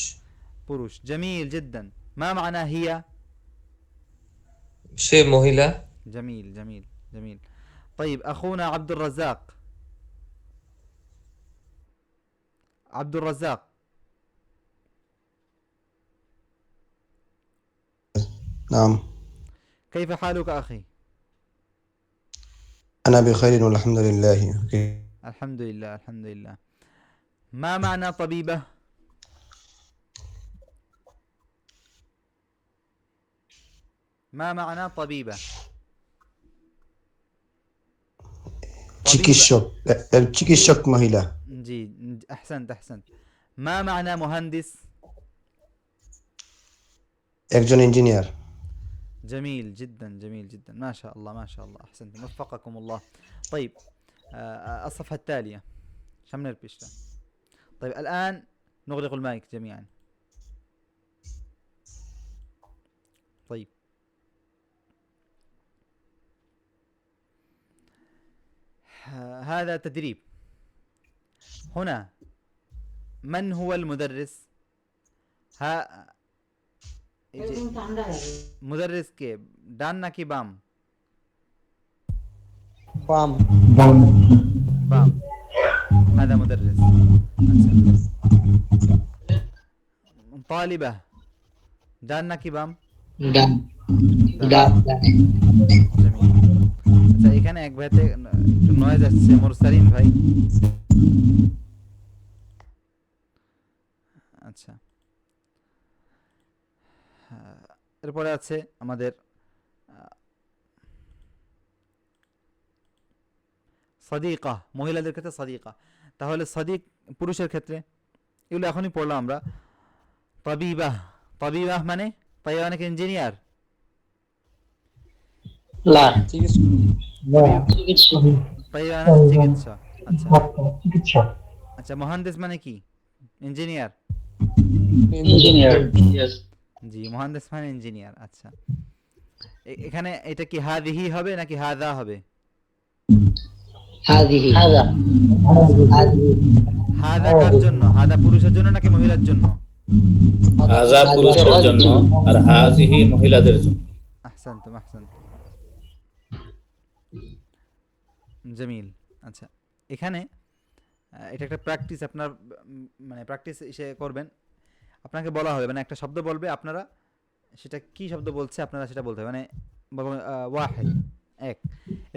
Speaker 2: পুরুষ، جميل جدا. ما معنى هي؟
Speaker 13: সে মহিলা।
Speaker 2: جميل جميل جميل. طيب، أخونا عبد الرزاق. عبد الرزاق،
Speaker 10: نعم.
Speaker 2: كيف حالك أخي؟
Speaker 10: أنا بخير والحمد لله.
Speaker 2: الحمد لله الحمد لله. ما معنى طبيبة؟ ما معنى طبيبة؟
Speaker 10: চিকিৎসক, চিকিৎসক মহিলা।
Speaker 2: جي، أحسنت أحسنت. ما معنى مهندس؟
Speaker 10: একজন ইঞ্জিনিয়ার।
Speaker 2: جميل جدا جميل جدا، ما شاء الله ما شاء الله، أحسنتم، وفقكم الله. طيب، الصفحة التالية شمنا البيشتا. طيب، الآن نغلق المايك جميعا. طيب، هذا تدريب. هنا من هو المدرس؟ মুদাররিস কে, ডান নাকি বাম?
Speaker 8: বাম।
Speaker 4: বাম।
Speaker 2: বাম। هذا مدرس. তালিবা ডান নাকি বাম?
Speaker 11: ডান
Speaker 2: ডান। জমিল। আচ্ছা এখানে এক ভাইতে একটু নয়েজ আসছে, মুরসালিন ভাই। আচ্ছা এরপরে আছে আমাদের সাদিকা, মহিলাদের ক্ষেত্রে সাদিকা। তাহলে সাদিক পুরুষের ক্ষেত্রে, এগুলো এখনই পড়লাম আমরা। তাবিবাহ, তাবিবাহ মানে তাবিবাহ মানে কি ইঞ্জিনিয়ার?
Speaker 11: লা
Speaker 2: তাবিবাহ মানে চিকিৎসা। আচ্ছা
Speaker 4: চিকিৎসক।
Speaker 2: আচ্ছা মহান্দিস মানে কি? ইঞ্জিনিয়ার।
Speaker 11: ইঞ্জিনিয়ার ইয়েস
Speaker 2: জি মহান্দিস মানে ইঞ্জিনিয়ার। আচ্ছা এখানে এটা কি হাদিহি হবে নাকি হাদা হবে?
Speaker 11: হাদিহি হাদা
Speaker 2: হাদা কার জন্য? হাদা পুরুষের জন্য নাকি মহিলার জন্য?
Speaker 6: হাজা পুরুষের জন্য আর হাজিহি মহিলাদের জন্য।
Speaker 2: আহসানতুম আহসানতুম, জমিল। আচ্ছা এখানে এটা একটা প্র্যাকটিস, আপনার মানে প্র্যাকটিস এসে করবেন। আপনাকে বলা হবে মানে একটা শব্দ বলবে, আপনারা সেটা কি শব্দ বলছে আপনারা সেটা বলতে হবে। মানে ওয়াহিদ এক,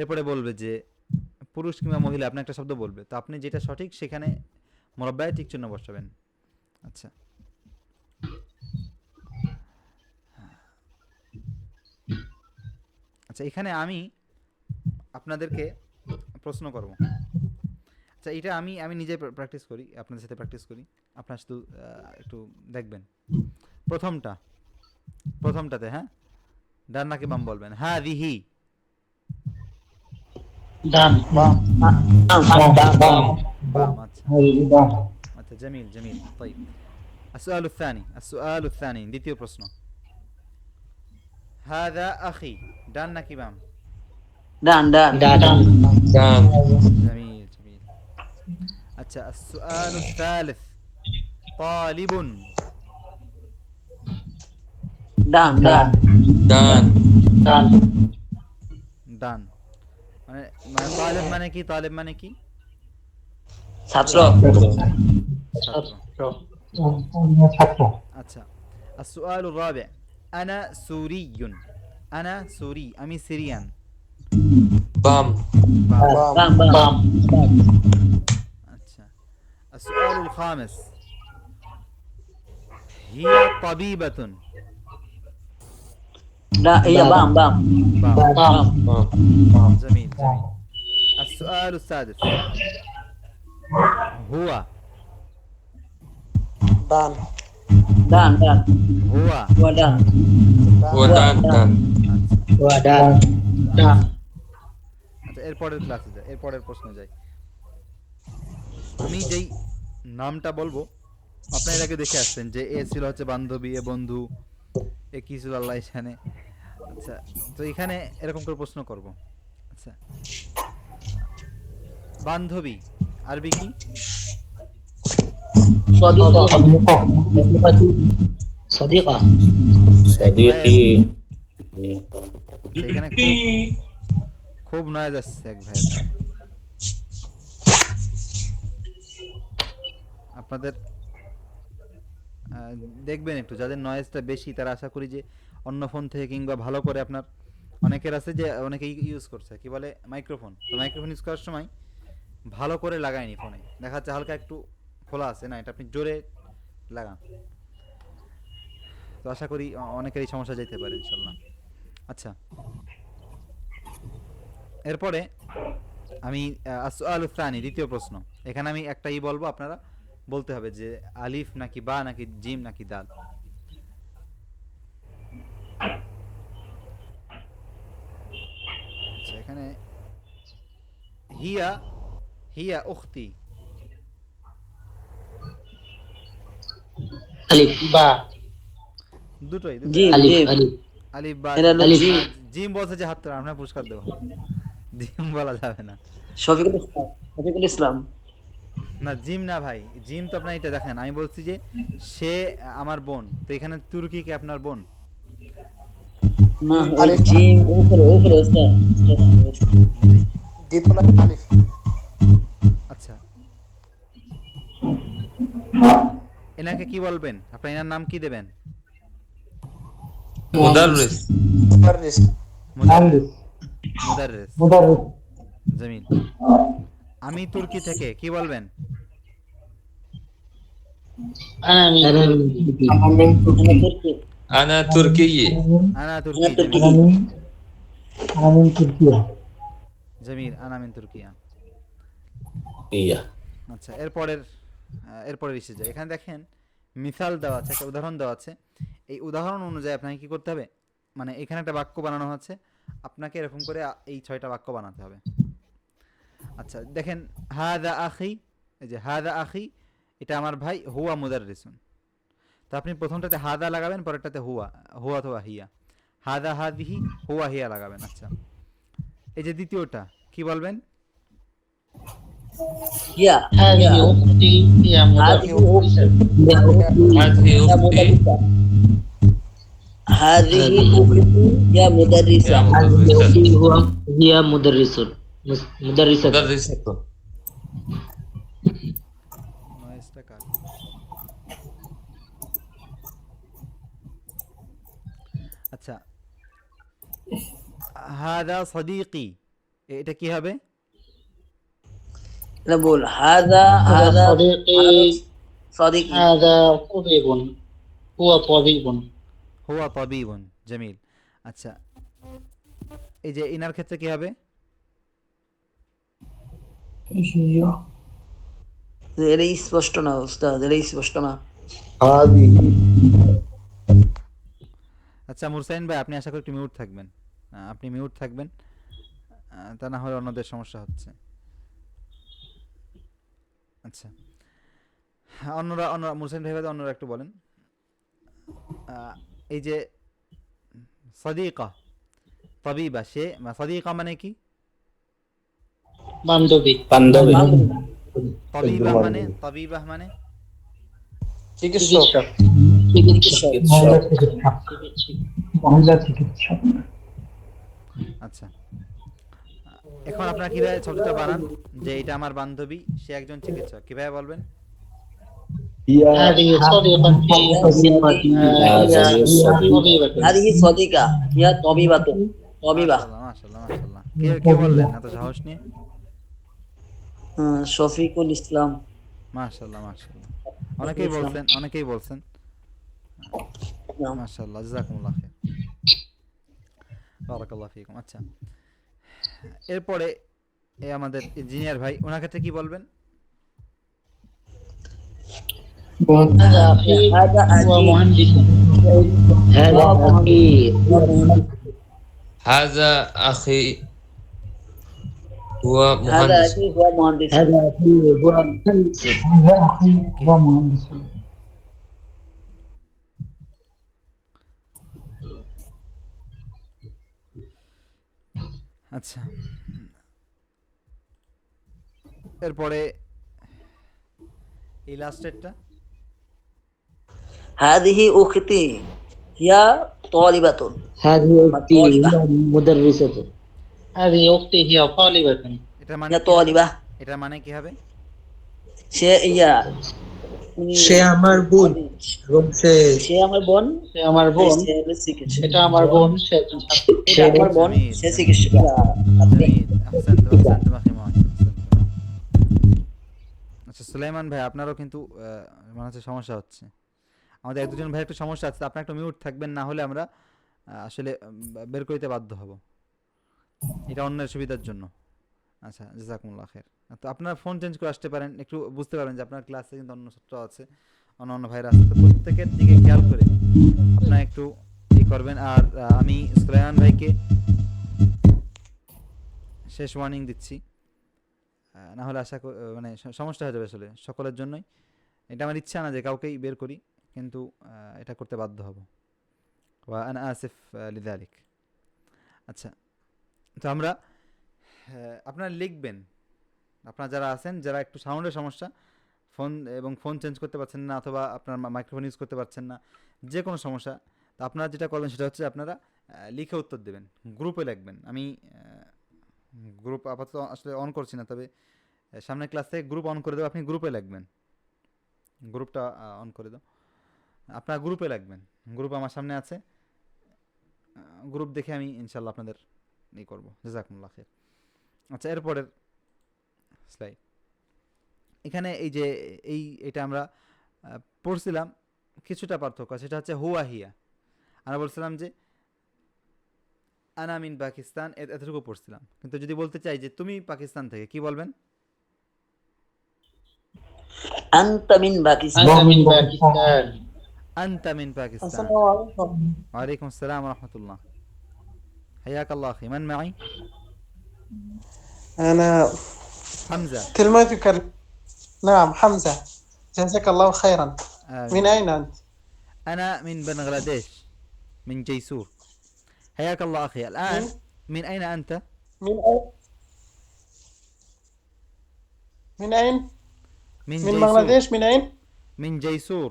Speaker 2: এরপরে বলবে যে পুরুষ কিংবা মহিলা, আপনি একটা শব্দ বলবে, তো আপনি যেটা সঠিক সেখানে মুরাব্বায়ে টিক চিহ্ন বসাবেন। আচ্ছা আচ্ছা এখানে আমি আপনাদেরকে প্রশ্ন করব। আচ্ছা এটা আমি নিজে প্র্যাকটিস করি, আপনাদের সাথে প্র্যাকটিস করি, আপনারা শুধু একটু দেখবেন। প্রথমটাতে হ্যাঁ, ডান নাকি বাম বলবেন। হাদিহি
Speaker 11: ডান
Speaker 2: বাম। আচ্ছা আচ্ছা জমিল জমিল। طيب السؤال الثاني দ্বিতীয় প্রশ্ন। هذا أخي ডান নাকি বাম?
Speaker 11: ডান ডান ডান
Speaker 13: ডান।
Speaker 2: جميل جميل। अच्छा السؤال الثالث طالب
Speaker 11: ডান ডান
Speaker 13: ডান।
Speaker 11: ডান
Speaker 2: ডান মানে তালেব মানে কি? তালেব মানে কি?
Speaker 11: ছাত্র
Speaker 2: ছাত্র।
Speaker 4: ছাত্র।
Speaker 2: আচ্ছা السؤال الرابع أنا سوري أنا سوري আমি সিরিয়ান।
Speaker 13: বাম।
Speaker 11: বাম বাম
Speaker 2: अच्छा السؤال الخامس هي طبيبة
Speaker 11: ইয়া বাম বাম বাম
Speaker 2: جميل جميل। السؤال السادس هو
Speaker 8: ডান
Speaker 11: ডান ডান
Speaker 2: هو
Speaker 11: ওয়া ডান
Speaker 13: ও ডান ডান।
Speaker 11: ওয়া ডান ডান
Speaker 2: আচ্ছা এরপরের ক্লাসে যাই, এরপরের প্রশ্ন যাই। আমি যেই নামটা বলবো আপনারা এর আগে দেখে আসছেন যে এ ছিল হচ্ছে বান্ধবী, এ বন্ধু, এ কি ছিল আল্লাহ জানে। আচ্ছা তো এখানে এরকম করে প্রশ্ন করব। আচ্ছা বান্ধবী আরবি কি?
Speaker 11: صديقة
Speaker 6: সাদিকি
Speaker 2: এখানে খুব নয়েজ আসছে এক ভাই। আপনাদের দেখবেন একটু, যাদের নয়েজটা বেশি তারা আশা করি যে অন্য ফোন থেকে কিংবা ভালো করে আপনার, অনেকের আছে যে অনেকেই ইউজ করছে কি বলে মাইক্রোফোন, তো মাইক্রোফোন ইউজ করার সময় ভালো করে লাগায়নি ফোনে, দেখা যাচ্ছে হালকা একটু খোলা আছে, না এটা আপনি জোরে লাগান। তো আশা করি অনেকেরই সমস্যা যেতে পারে ইনশাল্লাহ। আচ্ছা এরপরে আমি আসআলু সানি দ্বিতীয় প্রশ্ন। এখানে আমি একটাই বলবো, আপনারা বলতে হবে যে আলিফ নাকি বা নাকি জিম নাকি দাল। আচ্ছা এখানে হিয়া হিয়া উখতি,
Speaker 11: ألف با
Speaker 2: দুটোই
Speaker 11: جيم جيم
Speaker 2: আলিফ বা
Speaker 11: এটা হলো জিম।
Speaker 2: জিম বলছে যে হাত আমরা পুরস্কার দেবো, জিম বলা যাবে না।
Speaker 11: শফিকুল ইসলাম
Speaker 2: না জিম না ভাই, জিম তো আপনার এটা দেখেন, আমি বলছি যে সে আমার বোন, তো এখানে তুর্কি কি আপনার বোন?
Speaker 11: না জিম উপরে উপরে ওস্তাদ
Speaker 8: দ্বিতলা আলিফ।
Speaker 2: আচ্ছা এনাকে কি বলবেন? আপনার এনার নাম কি দেবেন?
Speaker 13: مدرس
Speaker 8: مدرس
Speaker 2: মুদাররিস। মুদাররিস।
Speaker 4: مدرس
Speaker 2: জমিল। আমি তুর্কি থেকে কি বলবেন?
Speaker 11: أنا من تركي
Speaker 13: أنا تركي
Speaker 2: আনা
Speaker 11: أنا
Speaker 2: তুর্কি।
Speaker 11: تركي
Speaker 2: জমিল।
Speaker 4: أنا من تركيا
Speaker 2: জমিল আনা মিন তুর্কিয়া।
Speaker 6: ইয়া।
Speaker 2: আচ্ছা, এরপরের এসে যায়। এখানে দেখেন মিসাল দেওয়া আছে, একটা উদাহরণ দেওয়া আছে। এই উদাহরণ অনুযায়ী আপনাকে কি করতে হবে? মানে এখানে একটা বাক্য বানানো হচ্ছে, আপনাকে এরকম করে এই 6টা বাক্য বানাতে হবে। আচ্ছা দেখেন, হাদা আখি, এই যে হাদা আখি, এটা আমার ভাই, হুয়া মুদাররিসুন। তো আপনি প্রথমটাতে হাদা লাগাবেন, পরেরটাতে হুয়া, হুয়া অথবা হিয়া। হাদা হাদিহি, হুয়া হিয়া লাগাবেন। আচ্ছা, এই যে দ্বিতীয়টা কি বলবেন?
Speaker 11: يا
Speaker 9: هذه أختي هي
Speaker 11: هذه
Speaker 9: مدرسة
Speaker 13: هذه
Speaker 11: يا
Speaker 13: أختي
Speaker 11: مدرسة هذه أختي يا مدرسة
Speaker 13: يا
Speaker 9: هذه
Speaker 13: مدرسة
Speaker 9: أختي هي مدرسة مدرسة
Speaker 13: مدرسة
Speaker 2: নয়েজটা কার? আচ্ছা, হাদা সদিকি, এটা কি হবে?
Speaker 11: نقول هذا
Speaker 9: هذا
Speaker 11: هذا
Speaker 9: صديقي
Speaker 11: صديقي
Speaker 9: هذا طبيب هو طبيب
Speaker 2: হুয়া তাবিবুন। জামিল। আচ্ছা, এই যে ইনার ক্ষেত্রে কি হবে?
Speaker 4: إيش هي؟
Speaker 11: এটাই স্পষ্ট না উস্তাদ, এটাই স্পষ্ট না।
Speaker 10: هذه
Speaker 2: আচ্ছা মুরসাইন ভাই, আপনি আশা করি একটু মিউট থাকবেন। আপনি মিউট থাকবেন, তা না হলে অন্যদের সমস্যা হচ্ছে। আচ্ছা, অন্যরা মুরসাইন ভাই বাদে অন্যরা একটু বলেন। এই যে সদিকা তাবিবা, সে সদিকা মানে কি?
Speaker 9: বান্ধবী
Speaker 6: বান্ধবী।
Speaker 2: তাবিবা মানে
Speaker 8: চিকিৎসক
Speaker 11: চিকিৎসক
Speaker 4: مهلا চিকিৎসক। মহিলা চিকিৎসক।
Speaker 2: আচ্ছা, এখন আপনারা কিভাবে শব্দটা বানান যে এটা আমার বান্ধবী, সে একজন চিকিৎসক, কিভাবে বলবেন?
Speaker 9: هذه صديقتي
Speaker 11: هذه صديقة هي طبيبة طبيبة
Speaker 2: মাশাআল্লাহ মাশাআল্লাহ মাশাআল্লাহ। কে বললেন এত সাহস নিয়ে?
Speaker 11: শফিকুল ইসলাম।
Speaker 2: মাশাআল্লাহ মাশাআল্লাহ, অনেকেই বলছেন। মাশাআল্লাহ, জাযাকুমুল্লাহ খাইর, বারাকাল্লাহু ফিকুম। আচ্ছা, এরপরে আমাদের ইঞ্জিনিয়ার ভাই, ওনার ক্ষেত্রে কি বলবেন?
Speaker 9: هذا أخي
Speaker 11: هذا
Speaker 9: هو
Speaker 11: أخي
Speaker 9: مهندس هذا أخي
Speaker 13: هذا أخي هو
Speaker 11: هذا
Speaker 13: مهندس
Speaker 11: أخي هو مهندس
Speaker 9: هذا أخي هو مهندس
Speaker 4: هذا أخي هو مهندس.
Speaker 2: আচ্ছা, এরপরে এই লাস্টেরটা
Speaker 11: هذه أختي هي طالبة
Speaker 9: هذه أختي هي مدرسة هذه أختي هي طالبة
Speaker 2: এটা মানে
Speaker 11: هي طالبة
Speaker 2: এটা মানে কি হবে?
Speaker 11: সে ইয়া
Speaker 8: সে আমার বোন এবং
Speaker 11: সে আমার বোন
Speaker 9: সে আমার বোন
Speaker 11: সে হলো চিকিৎসক।
Speaker 9: এটা আমার বোন সে একজন ছাত্র।
Speaker 11: এটা আমার বোন
Speaker 2: জামিল,
Speaker 11: সে
Speaker 2: জামিল।
Speaker 11: চিকিৎসক।
Speaker 2: জামিল, আহসানতুম আখি মুআজ, আহসানতুম। আচ্ছা সুলাইমান ভাই, আপনারও কিন্তু মনে হচ্ছে সমস্যা হচ্ছে। আমাদের এক দুজন ভাই একটু সমস্যা আছে, আপনার একটু মিউট থাকবেন, না হলে আমরা আসলে বের করিতে বাধ্য হব, এটা অন্যের সুবিধার জন্য। আচ্ছা, জাযাকুমুল্লাহ খাইর। তো আপনারা ফোন চেঞ্জ করে আসতে পারেন, একটু বুঝতে পারবেন যে আপনার ক্লাসে কিন্তু অন্য ছাত্র আছে, অন্য ভাইরা আছে, তো প্রত্যেকের দিকে খেয়াল করে আপনারা একটু ই করবেন। আর আমি সুলাইমান ভাইকে শেষ ওয়ার্নিং দিচ্ছি, না হলে মানে সমস্যা হয়ে যাবে আসলে সকলের জন্যই। এটা আমার ইচ্ছা না যে কাউকেই বের করি, কিন্তু এটা করতে বাধ্য হব। ওয়া আনা আসিফ লিযালিক। আচ্ছা, তো আমরা আপনারা লিখবেন, আপনারা যারা আছেন, যারা একটু সাউন্ডের সমস্যা, ফোন চেঞ্জ করতে পারছেন না, অথবা আপনার মাইক্রোফোন ইউজ করতে পারছেন না, যে কোনো সমস্যা, তো আপনারা যেটা করবেন সেটা হচ্ছে আপনারা লিখে উত্তর দেবেন, গ্রুপে লিখবেন। আমি গ্রুপ আপাতত আসলে অন করছি না, তবে সামনের ক্লাস থেকে গ্রুপ অন করে দেবো, আপনি গ্রুপে লিখবেন। গ্রুপটা অন করে দাও। আপনার গ্রুপে লাগবেন, গ্রুপ আমার সামনে আছে, গ্রুপ দেখে আমি ইনশাল্লাহ আপনাদের ই করবো। জাযাকুমুল্লাহ খাইর। আচ্ছা, এরপরের স্লাইড। এখানে এই যে এটা আমরা পড়ছিলাম, কিছুটা পার্থক্য, সেটা হচ্ছে হুয়া হিয়া। আমরা বলছিলাম যে আনা মিন পাকিস্তান, এতটুকু পড়ছিলাম। কিন্তু যদি বলতে চাই যে তুমি পাকিস্তান থেকে, কি বলবেন?
Speaker 11: আনতা মিন পাকিস্তান।
Speaker 6: أنت من باكستان.
Speaker 2: আনতা মিন পাকিস্তান।
Speaker 4: السلام عليكم.
Speaker 2: ওয়ালাইকুম আসসালাম ওয়া রাহমাতুল্লাহ। حياك الله أخي. من معي؟
Speaker 8: أنا
Speaker 2: حمزة.
Speaker 8: كلمتك نعم حمزة، جزاك الله خيرا. من أين أنت؟
Speaker 2: أنا من بنغلاديش، من جيسور. حياك الله أخي. الآن من أين أنت؟
Speaker 8: من أين؟ من أين؟
Speaker 2: من
Speaker 8: من
Speaker 2: جيسور.
Speaker 8: بنغلاديش. من أين؟
Speaker 2: من جيسور.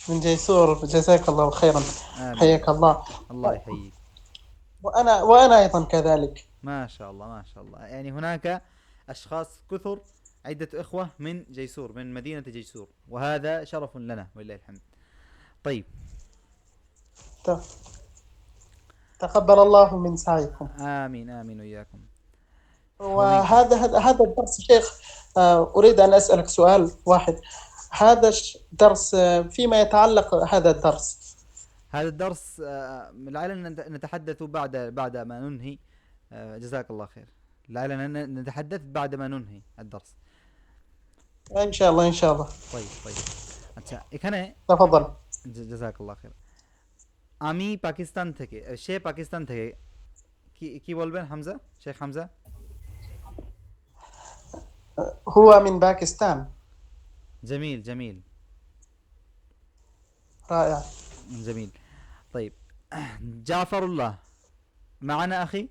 Speaker 8: من جيسور، جزاك الله خيرا.
Speaker 2: آمين.
Speaker 8: حياك الله.
Speaker 2: الله يحييك.
Speaker 8: وأنا أيضا كذلك.
Speaker 2: ما شاء الله ما شاء الله. يعني هناك أشخاص كثر، عدة إخوة من جيسور، من مدينة جيسور، وهذا شرف لنا ولله الحمد. طيب،
Speaker 8: تقبل الله من سعيكم.
Speaker 2: آمين آمين وإياكم.
Speaker 8: هذا الدرس شيخ، أريد أن أسألك سؤال واحد. هذا درس فيما يتعلق هذا الدرس.
Speaker 2: هذا الدرس لعلنا نتحدث بعد ما ننهي. جزاك الله خير. لعلنا نتحدث بعد ما ننهي الدرس
Speaker 8: إن شاء الله إن شاء الله.
Speaker 2: طيب আচ্ছা, এখানে
Speaker 8: تفضل.
Speaker 2: জাযাকাল্লাহ খাইর। আমি পাকিস্তান থেকে, সে পাকিস্তান থেকে, কি বলবেন হামজা? শেখ হামজা।
Speaker 8: هو من باكستان.
Speaker 2: جميل جميل
Speaker 8: رائع.
Speaker 2: جميل. طيب، جعفر الله معنا أخي؟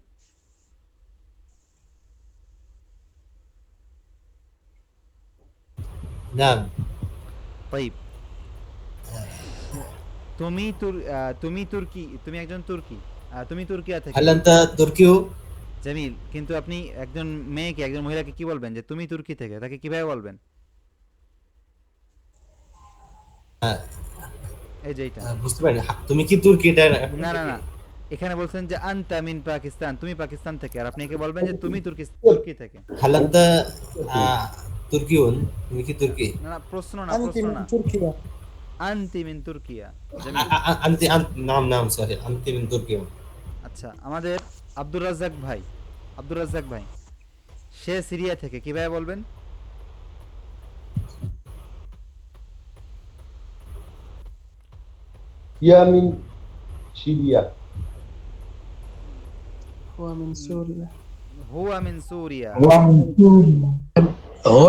Speaker 6: نعم.
Speaker 2: طيب، তুমি তুর্কি, তুমি একজন তুর্কি, তুমি তুর্কিয়া থেকে।
Speaker 6: هل أنت تركي؟
Speaker 2: জামিল। কিন্তু আপনি একজন মেয়েকে, একজন মহিলাকে কি বলবেন যে তুমি তুর্কি থেকে, তাকে কিভাবে বলবেন? এই যে এটা
Speaker 6: বুঝতে পারি, তুমি কি তুর্কি? এটা
Speaker 2: না না না, এখানে বলছেন যে আনতা মিন পাকিস্তান, তুমি পাকিস্তান থেকে, আর আপনি একে বলবেন যে তুমি তুর্কি থেকে।
Speaker 6: هل أنت تركي؟ তুমি কি তুর্কি?
Speaker 2: না না, প্রশ্ন না,
Speaker 8: أنت
Speaker 2: প্রশ্ন
Speaker 8: من
Speaker 2: না।
Speaker 8: تركيا.
Speaker 2: আনতি মিন তুর্কিয়া। জামিল।
Speaker 6: أنت نعم نعم صحيح، أنت من تركيا.
Speaker 2: আচ্ছা, আমাদের আব্দুর রাজ্জাক ভাই, সে সিরিয়া থেকে, কিভাবে বলবেন?
Speaker 14: يا من سوريا.
Speaker 8: هو من سوريا.
Speaker 2: هو من سوريا.
Speaker 8: هو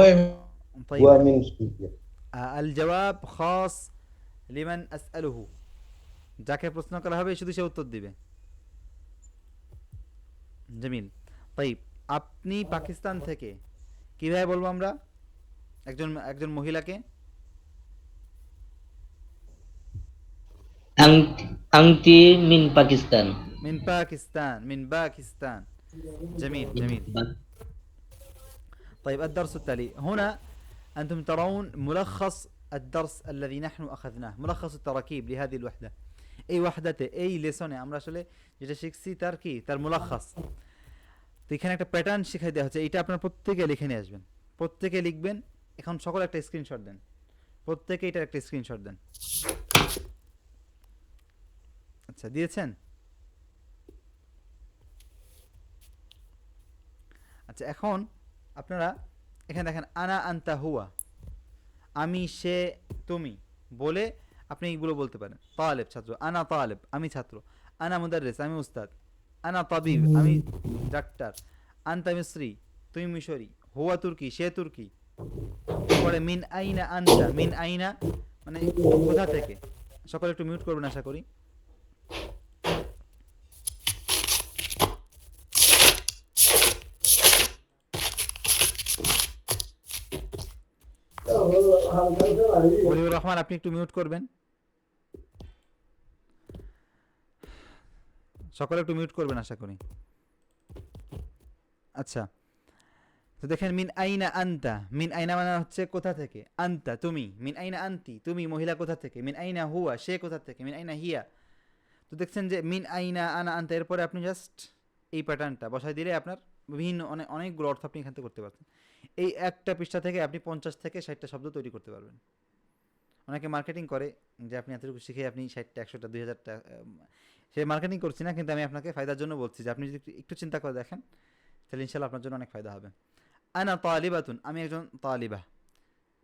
Speaker 2: طيب،
Speaker 14: هو من سوريا.
Speaker 2: الجواب خاص লিমান আসআলুহু, যাকে প্রশ্ন করা হবে শুধু সে উত্তর দিবে। জামিল। তাইব, আপনি পাকিস্তান থেকে, কিভাবে বলবো আমরা একজন মহিলাকে?
Speaker 9: আংটি মিন পাকিস্তান।
Speaker 2: মিন পাকিস্তান। جميل جميل. طيب، الدرس التالي هنا أنتم ترون ملخص الدرس الذي نحن أخذناه، ملخص التراكيب لهذه الوحدة. এই ওয়াহদাতে, এই লেসনে আমরা আসলে যেটা শিখছি তার কি, তার মুলাখাস। তো এখানে একটা প্যাটার্ন শিখাই দেওয়া হচ্ছে, এটা আপনারা প্রত্যেকে লিখে নিয়ে আসবেন, প্রত্যেকে লিখবেন। এখন সকলে একটা স্ক্রিনশট দেন, প্রত্যেকে এটার একটা স্ক্রিনশট দেন। আচ্ছা, দিয়েছেন? আচ্ছা, এখন আপনারা এখানে দেখেন আনা আনতা হুয়া, আমি সে তুমি বলে আপনি এইগুলো বলতে পারেন। তালেব ছাত্র, আনা তালেব আমি ছাত্র, আনা মুদাররিস আমি উস্তাদ, আনা তাবিব আমি ডাক্তার, আনতা মিসরি তুমি মিশরি, হুয়া তুর্কি সে তুর্কি। পরে মিন আইনা আনতা, মিন আইনা মানে কোথা থেকে। সকলে একটু মিউট করবেন আশা করি। ওলিউর রহমান, আপনি একটু মিউট করবেন, সকলে একটু মিউট করবেন আশা করি। আচ্ছা, তো দেখেন মিন আইনা আনতা, মিন আইনা মানে হচ্ছে কোথা থেকে, আনতা তুমি, মিন আইনা আনতি তুমি মহিলা কোথা থেকে, মিন আইনা হুয়া সে কোথা থেকে, মিন আইনা হিয়া। তো দেখছেন যে মিন আইনা আনা আনতা, এরপরে আপনি জাস্ট এই প্যাটার্নটা বসাই দিলে আপনার বিভিন্ন অনেকগুলো অর্থ আপনি এখান থেকে করতে পারছেন। এই একটা পৃষ্ঠা থেকে আপনি 50 থেকে 60টা শব্দ তৈরি করতে পারবেন। অনেকে মার্কেটিং করে যে আপনি এতটুকু শিখে আপনি 60টা 100টা 2000টা, সে মার্কেটিং করছি না, কিন্তু আমি আপনাকে ফায়দার জন্য বলছি যে আপনি যদি একটু চিন্তা করে দেখেন তাহলে ইনশাল্লাহ আপনার জন্য অনেক ফায়দা হবে। আনা তালিবাতুন, আমি একজন তালিবা,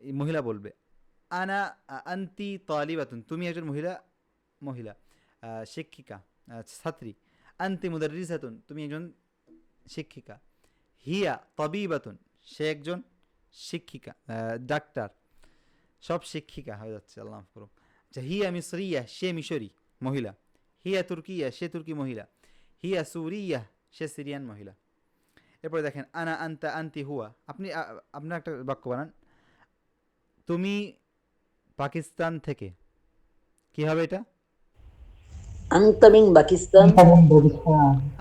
Speaker 2: এই মহিলা বলবে। আনা আন্তি তালিবাতুন, তুমি একজন মহিলা শিক্ষিকা, ছাত্রী। আন্তি মুদাররিসাতুন, তুমি একজন শিক্ষিকা। হিয়া তাবিবাতুন, সে একজন শিক্ষিকা, ডাক্তার। সব শিক্ষিকা হয়ে যাচ্ছে, আল্লাহ মাফ করুন। আচ্ছা, হিয়া মিসরিয়া, সে মিশরি মহিলা। হিয়া তুর্কিয়া, সে তুর্কি মহিলা। হিয়া সুরিয়া, সে সিরিয়ান মহিলা। এরপরে দেখেন আনা আন্তা আন্তি হুয়া, আপনি আপনার একটা বাক্য বানান, তুমি পাকিস্তান থেকে, কি হবে এটা?
Speaker 11: আনতা মিন পাকিস্তান।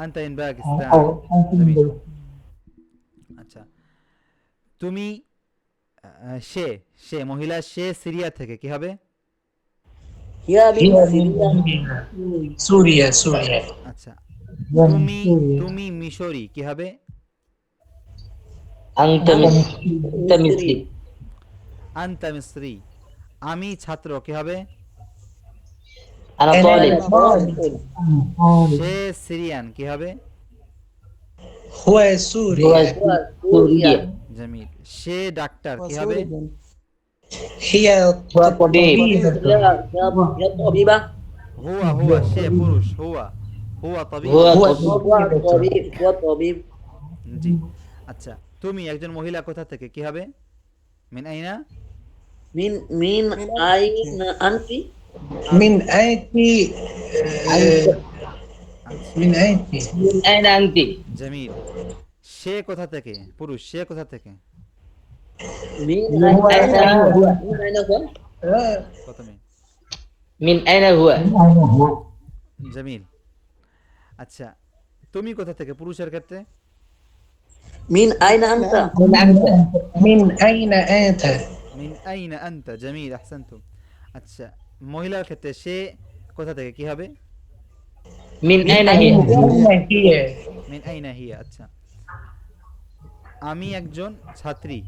Speaker 2: আন্তা ইন পাকিস্তান। আচ্ছা, তুমি সে মহিলা, সে সিরিয়া থেকে, কি হবে?
Speaker 11: হিয়া মিন সিরিয়া।
Speaker 7: সুরিয়া।
Speaker 2: আচ্ছা, তুমি মিশরি, কি হবে?
Speaker 9: আনতা মিসরি।
Speaker 2: আনতা মিসরি। আমি ছাত্র, কি হবে?
Speaker 9: আনা তালিব।
Speaker 2: সে সিরিয়ান, কি হবে?
Speaker 9: হুয়া সুরিয়া।
Speaker 2: জামিল। সে ডাক্তার, কি হবে?
Speaker 9: হুয়া তাবিব।
Speaker 2: হুয়া সে পুরুষ, হুয়া তাবিব। জি। আচ্ছা, তুমি একজন মহিলা কোথা থেকে, কি হবে? মিন আইনা।
Speaker 11: মিন আইনা আনতি।
Speaker 9: আইনা আনতি।
Speaker 2: জামিল। সে কোথা থেকে, পুরুষ, সে কোথা থেকে?
Speaker 11: মিন আইনা হুয়া।
Speaker 2: প্রথমে
Speaker 9: মিন আইনা হুয়া।
Speaker 2: জামিল। আচ্ছা, তুমি কোথা থেকে, পুরুষের ক্ষেত্রে?
Speaker 11: মিন আইনা আনতা।
Speaker 7: মিন আইনা আনতা।
Speaker 2: মিন আইনা আনতা। জামিল, আহসানতুম। আচ্ছা, মহিলার ক্ষেত্রে সে কোথা থেকে, কি হবে?
Speaker 9: মিন আইনা হিয়া।
Speaker 2: মিন আইনা হিয়া। আচ্ছা, আমি একজন ছাত্রী,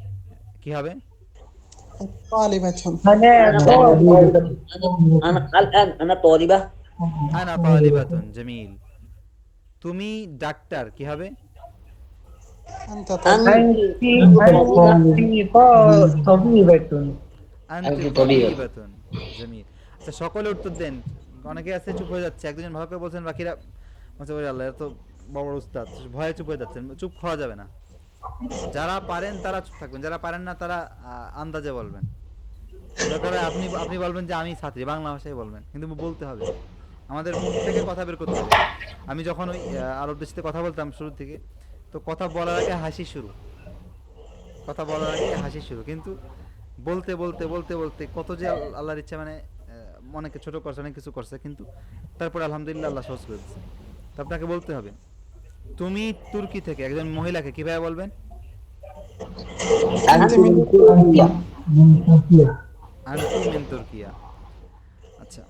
Speaker 2: কি হবে?
Speaker 8: তালিবাতুন।
Speaker 11: আনা তালিবা।
Speaker 2: আনা তালিবাতুন। জামিল। তুমি ডাক্তার, কি হবে?
Speaker 8: আনতা
Speaker 2: আনতি তাবিবাতুন। জামিল। আচ্ছা, সকলে উত্তর দেন। অনেকে আছে চুপ হয়ে যাচ্ছে, একজন ভালো করে বলছেন, বাকিরা বলছে ওরে আল্লাহ, এত বড় বড় উস্তাদ, ভয়ে চুপ হয়ে যাচ্ছেন। চুপ খাওয়া যাবে না। যারা পারেন তারা চুপ থাকবেন, যারা পারেন না তারা আন্দাজে বলবেন। দরকার হয় আপনি বলবেন যে আমি ছাত্রী, বাংলা ভাষায় বলবেন, কিন্তু বলতে হবে, আমাদের মুখ থেকে কথা বের করতে হবে। আমি যখন ওই আরব দেশে কথা বলতাম শুরু থেকে, তো কথা বলার আগে হাসি শুরু, কিন্তু বলতে বলতে বলতে বলতে কত যে আল্লাহর ইচ্ছা, মানে অনেকে ছোট করছে, অনেক কিছু করছে, কিন্তু তারপরে আলহামদুলিল্লাহ আল্লাহ সহজ করে দিচ্ছে। তো আপনাকে বলতে হবে, তুমি তুর্কি থেকে একজন মহিলাকে কিভাবে বলবেন? আনতি মিন তুর্কিয়া। আচ্ছা,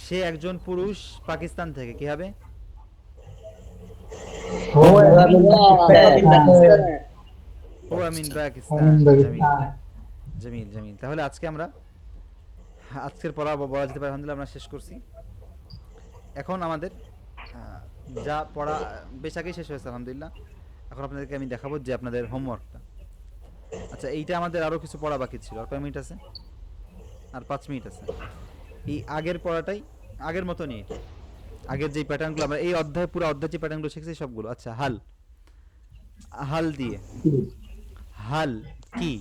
Speaker 2: সে একজন পুরুষ পাকিস্তান থেকে, কি হবে? হুয়া মিন পাকিস্তান। জামিল। তাহলে আজকের পড়া বলা যেতে পারে আলহামদুলিল্লাহ আমরা শেষ করছি। এখন আমাদের যা পড়া বেশ আগেই শেষ হয়েছে আলহামদুলিল্লাহ। এখন আপনাদেরকে আমি দেখাবো যে আপনাদের হোমওয়ার্কটা। আচ্ছা, এইটা আমাদের আরো কিছু পড়া বাকি ছিল। আর কয় মিনিট আছে? আর 5 মিনিট আছে। এই আগের পড়াটাই আগের মতনই, আগের যে প্যাটার্নগুলো আমরা এই অধ্যায়, পুরো অধ্যায় যে প্যাটার্নগুলো শিখছি সবগুলো। আচ্ছা, হাল দিয়ে, হাল কি?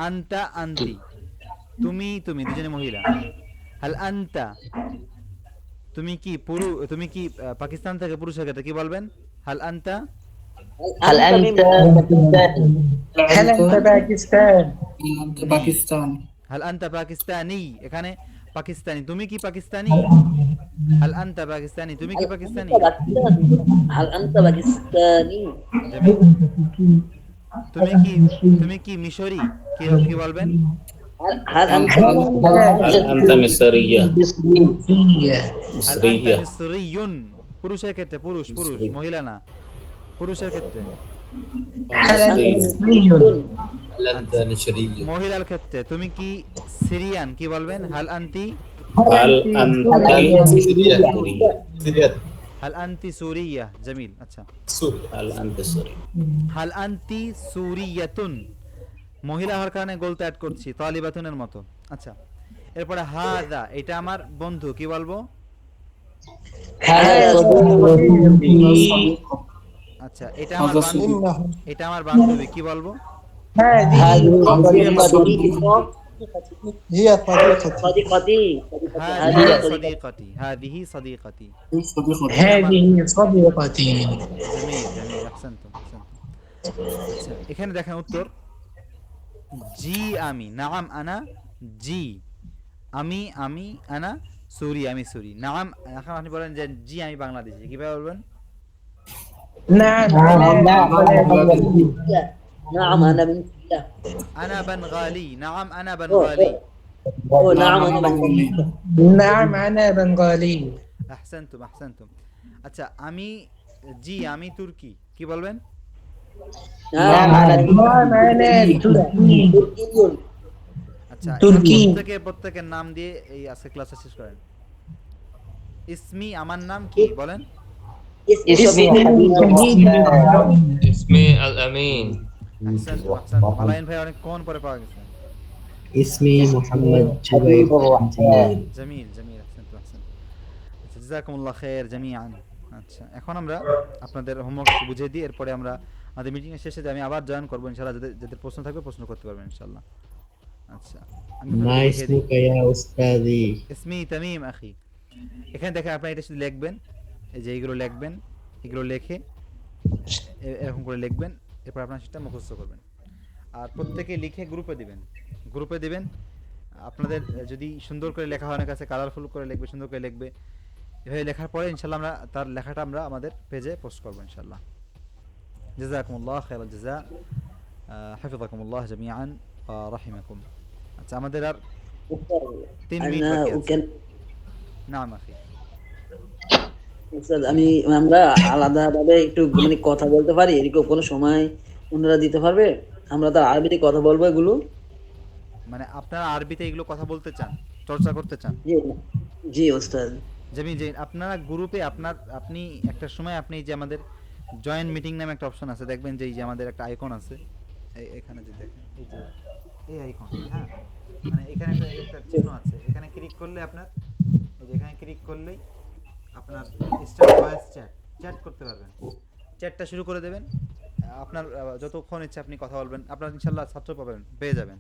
Speaker 2: আনতা আনতি, তুমি দুজনে মহিলা। হাল আনতা, তুমি কি পাকিস্তান থেকে, পুরুষের ক্ষেত্রে কি বলবেন? হাল আনতা
Speaker 7: পাকিস্তান।
Speaker 2: হাল আনতা পাকিস্তানি, এখানে পাকিস্তানি, তুমি কি পাকিস্তানি? হাল আনতা পাকিস্তানি, তুমি কি পাকিস্তানি?
Speaker 11: হাল আনতা পাকিস্তানি।
Speaker 2: তুমি কি মিশরি? কি বলবেন?
Speaker 11: هل أنت
Speaker 6: هل أنت مصرية
Speaker 2: হাল আনতা
Speaker 6: مصرية
Speaker 2: মিসরিয়ুন, পুরুষের ক্ষেত্রে, পুরুষ মহিলা না, পুরুষের ক্ষেত্রে। মহিলার ক্ষেত্রে তুমি কি সিরিয়ান? কি বলবেন? হাল আনতি
Speaker 6: هل أنت سورية
Speaker 2: হাল আনতি সুরিয়া। জামিল। আচ্ছা,
Speaker 6: هل أنت سورية
Speaker 2: হাল আনতি সুরিয়াতুন, মহিলা হওয়ার কারণে গোলতে অ্যাড করছি তালিবাতুনের মতো। আচ্ছা, এরপরে হাদা, এটা আমার বন্ধু, কি বলবো? আচ্ছা, এটা আমার বান্ধবী, এটা আমার বান্ধবী, কি বলবো?
Speaker 8: هي صديقتي.
Speaker 11: صديقتي
Speaker 2: হাদিহি সাদিকাতি, হাদিহি সাদিকাতি।
Speaker 7: هذه صديقتي
Speaker 2: জামিল জামিল, আহসানতুম আহসানতুম। আচ্ছা, এখানে দেখেন উত্তর, জি আমি, নাম আনা, জি আমি, আনা সুরি, আমি সুরি। নাম, এখন আপনি বলেন যে জি আমি বাংলাদেশি, কিভাবে বলবেন?
Speaker 11: نعم أنا من سوريا.
Speaker 2: আনা বানগালি, নাম আনা বানগালি।
Speaker 11: نعم أنا بنغالي.
Speaker 2: আহসানতুম আহসানতুম। আচ্ছা, জি আমি তুর্কি, কি বলবেন?
Speaker 11: نعم أنا تركي.
Speaker 2: আচ্ছা,
Speaker 11: তুর্কি।
Speaker 2: প্রত্যেকের নাম দিয়ে এই আজকে ক্লাসটা শেষ করেন। ইসমি, আমার নাম কি বলেন?
Speaker 11: اسمي
Speaker 13: اسمي الأمين
Speaker 2: আহসানতুম আহসানতুম। আলাইন ভাই অনেক কোন পরে পাওয়া গেছে।
Speaker 9: اسمي محمد جبير جميل
Speaker 2: জামিল জামিল, আহসানতুম আহসানতুম। আচ্ছা, জাযাকুমুল্লাহ খাইর জামিআন। আচ্ছা, এখন আমরা আপনাদের হোমওয়ার্ক বুঝিয়ে দিই, এরপরে আমরা আমাদের মিটিং এর শেষে আমি আবার জয়েন করব ইনশাআল্লাহ। যাদের প্রশ্ন থাকবে প্রশ্ন করতে পারবেন ইনশাআল্লাহ। আচ্ছা, আমি
Speaker 9: ما
Speaker 2: আপনাদের বুঝিয়ে দিই।
Speaker 9: اسمك يا أستاذي
Speaker 2: ইসমি তামিম আখি। এখানে দেখেন আপনি এটা শুধু লিখবেন, এই যে এইগুলো লিখবেন, এগুলো লিখে এরকম করে লিখবেন, এরপর আপনার সেটা মুখস্থ করবেন। আর প্রত্যেকে লিখে গ্রুপে দিবেন। আপনাদের যদি সুন্দর করে লেখা হয়, অনেক কাছে কালারফুল করে লিখবে, সুন্দর করে লিখবে। এভাবে লেখার পরে ইনশাআল্লাহ আমরা তার লেখাটা আমরা আমাদের পেজে পোস্ট করব ইনশাআল্লাহ। জাযাকুমুল্লাহ খাইরাল জাযা, হাফিযাকুমুল্লাহ জামিআন ওয়া রাহিমাকুম। আচ্ছা, আমাদের আর 3 মিনিট
Speaker 11: أنا
Speaker 2: বাকি আছে।
Speaker 11: أكلم
Speaker 2: নাম আখি।
Speaker 11: أستاذ আমি আমরা আলাদাভাবে একটু মানে কথা বলতে পারি, এরকম কোনো সময় ওনারা দিতে পারবে? আমরা তো আরবিতে কথা বলবো এগুলো।
Speaker 2: মানে আপনারা আরবিতে এগুলো কথা বলতে চান, চর্চা করতে চান?
Speaker 11: জি জি ওস্তাদ।
Speaker 2: জামিল, যে আপনারা গ্রুপে আপনি একটা সময় আপনি যে আমাদের জয়েন মিটিং নামে একটা অপশন আছে, দেখবেন যে এই যে আমাদের একটা আইকন আছে, এখানে যে দেখেন এই যে এই আইকন, হ্যাঁ, মানে এখানে একটা চিহ্ন আছে, এখানে ক্লিক করলে আপনার এই যে এখানে ক্লিক করলেই আপনার স্টার্ট ভয়েস চ্যাট করতে পারবেন। চ্যাটটা শুরু করে দেবেন, আপনার যতক্ষণ ইচ্ছা আপনি কথা বলবেন। আপনার ইনশাআল্লাহ ছাত্র পেয়ে যাবেন,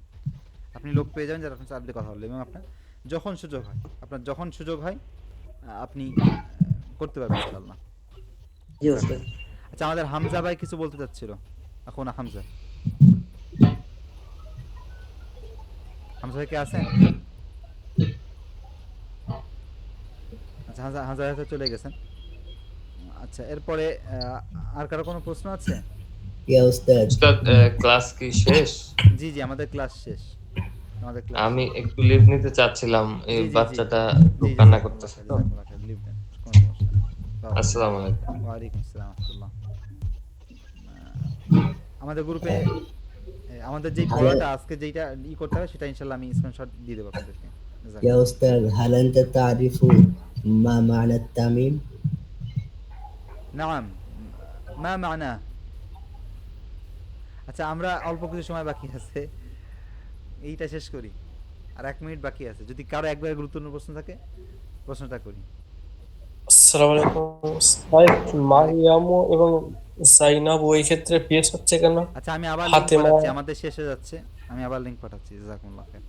Speaker 2: আপনি লোক পেয়ে যাবেন যারা আপনার সাথে কথা বলবে, এবং আপনার যখন সুযোগ হয় আপনি করতে পারবেন ইনশাআল্লাহ।
Speaker 11: জি ওস্তাদ।
Speaker 2: আচ্ছা, আমাদের হামজা ভাই কিছু বলতে চাচ্ছিল, এখন হামজা ভাই কে আছেন? আচ্ছা, হামজা ভাই চলে গেছেন। আচ্ছা, এরপরে আর কারো কোনো প্রশ্ন আছে?
Speaker 9: يا أستاذ
Speaker 13: উস্তাদ ক্লাস কি শেষ?
Speaker 2: জি জি, আমাদের ক্লাস শেষ।
Speaker 13: আমি একটু লিভ নিতে চাচ্ছিলাম, এই
Speaker 2: জি, জি,
Speaker 13: বাচ্চাটা
Speaker 2: জি, জি,
Speaker 13: কান্না
Speaker 2: জি,
Speaker 13: করতেছে তো।
Speaker 2: লিভ দেন, কোনো সমস্যা নেই।
Speaker 13: আসসালামু আলাইকুম।
Speaker 2: ওয়া আলাইকুম আসসালাম ওয়া রাহমাতুল্লাহ। আমাদের গ্রুপে আমাদের যে পড়াটা আজকে যেটা করতে হবে সেটা ইনশাআল্লাহ আমি স্ক্রিনশট দিয়ে দেব আপনাদেরকে।
Speaker 9: يا أستاذ هل أنت تعرف ما معنى التعميم؟
Speaker 2: নাম মা মানা। আচ্ছা, আমরা অল্প কিছু সময় বাকি আছে, এইটা শেষ করি, আর 1 মিনিট বাকি আছে। যদি কারো একবারে গুরুত্বপূর্ণ প্রশ্ন থাকে প্রশ্নটা করি।
Speaker 7: আসসালামু আলাইকুম স্যার, মারিয়াম এবং জাইনাব ওই ক্ষেত্রে পেশ হচ্ছে কেন?
Speaker 2: আচ্ছা, আমি আবার লিংক পাঠাচ্ছি, আমাদের শেষ হয়ে যাচ্ছে, আমি আবার লিংক পাঠাচ্ছি। জাযাকুমুল্লাহ খাইর।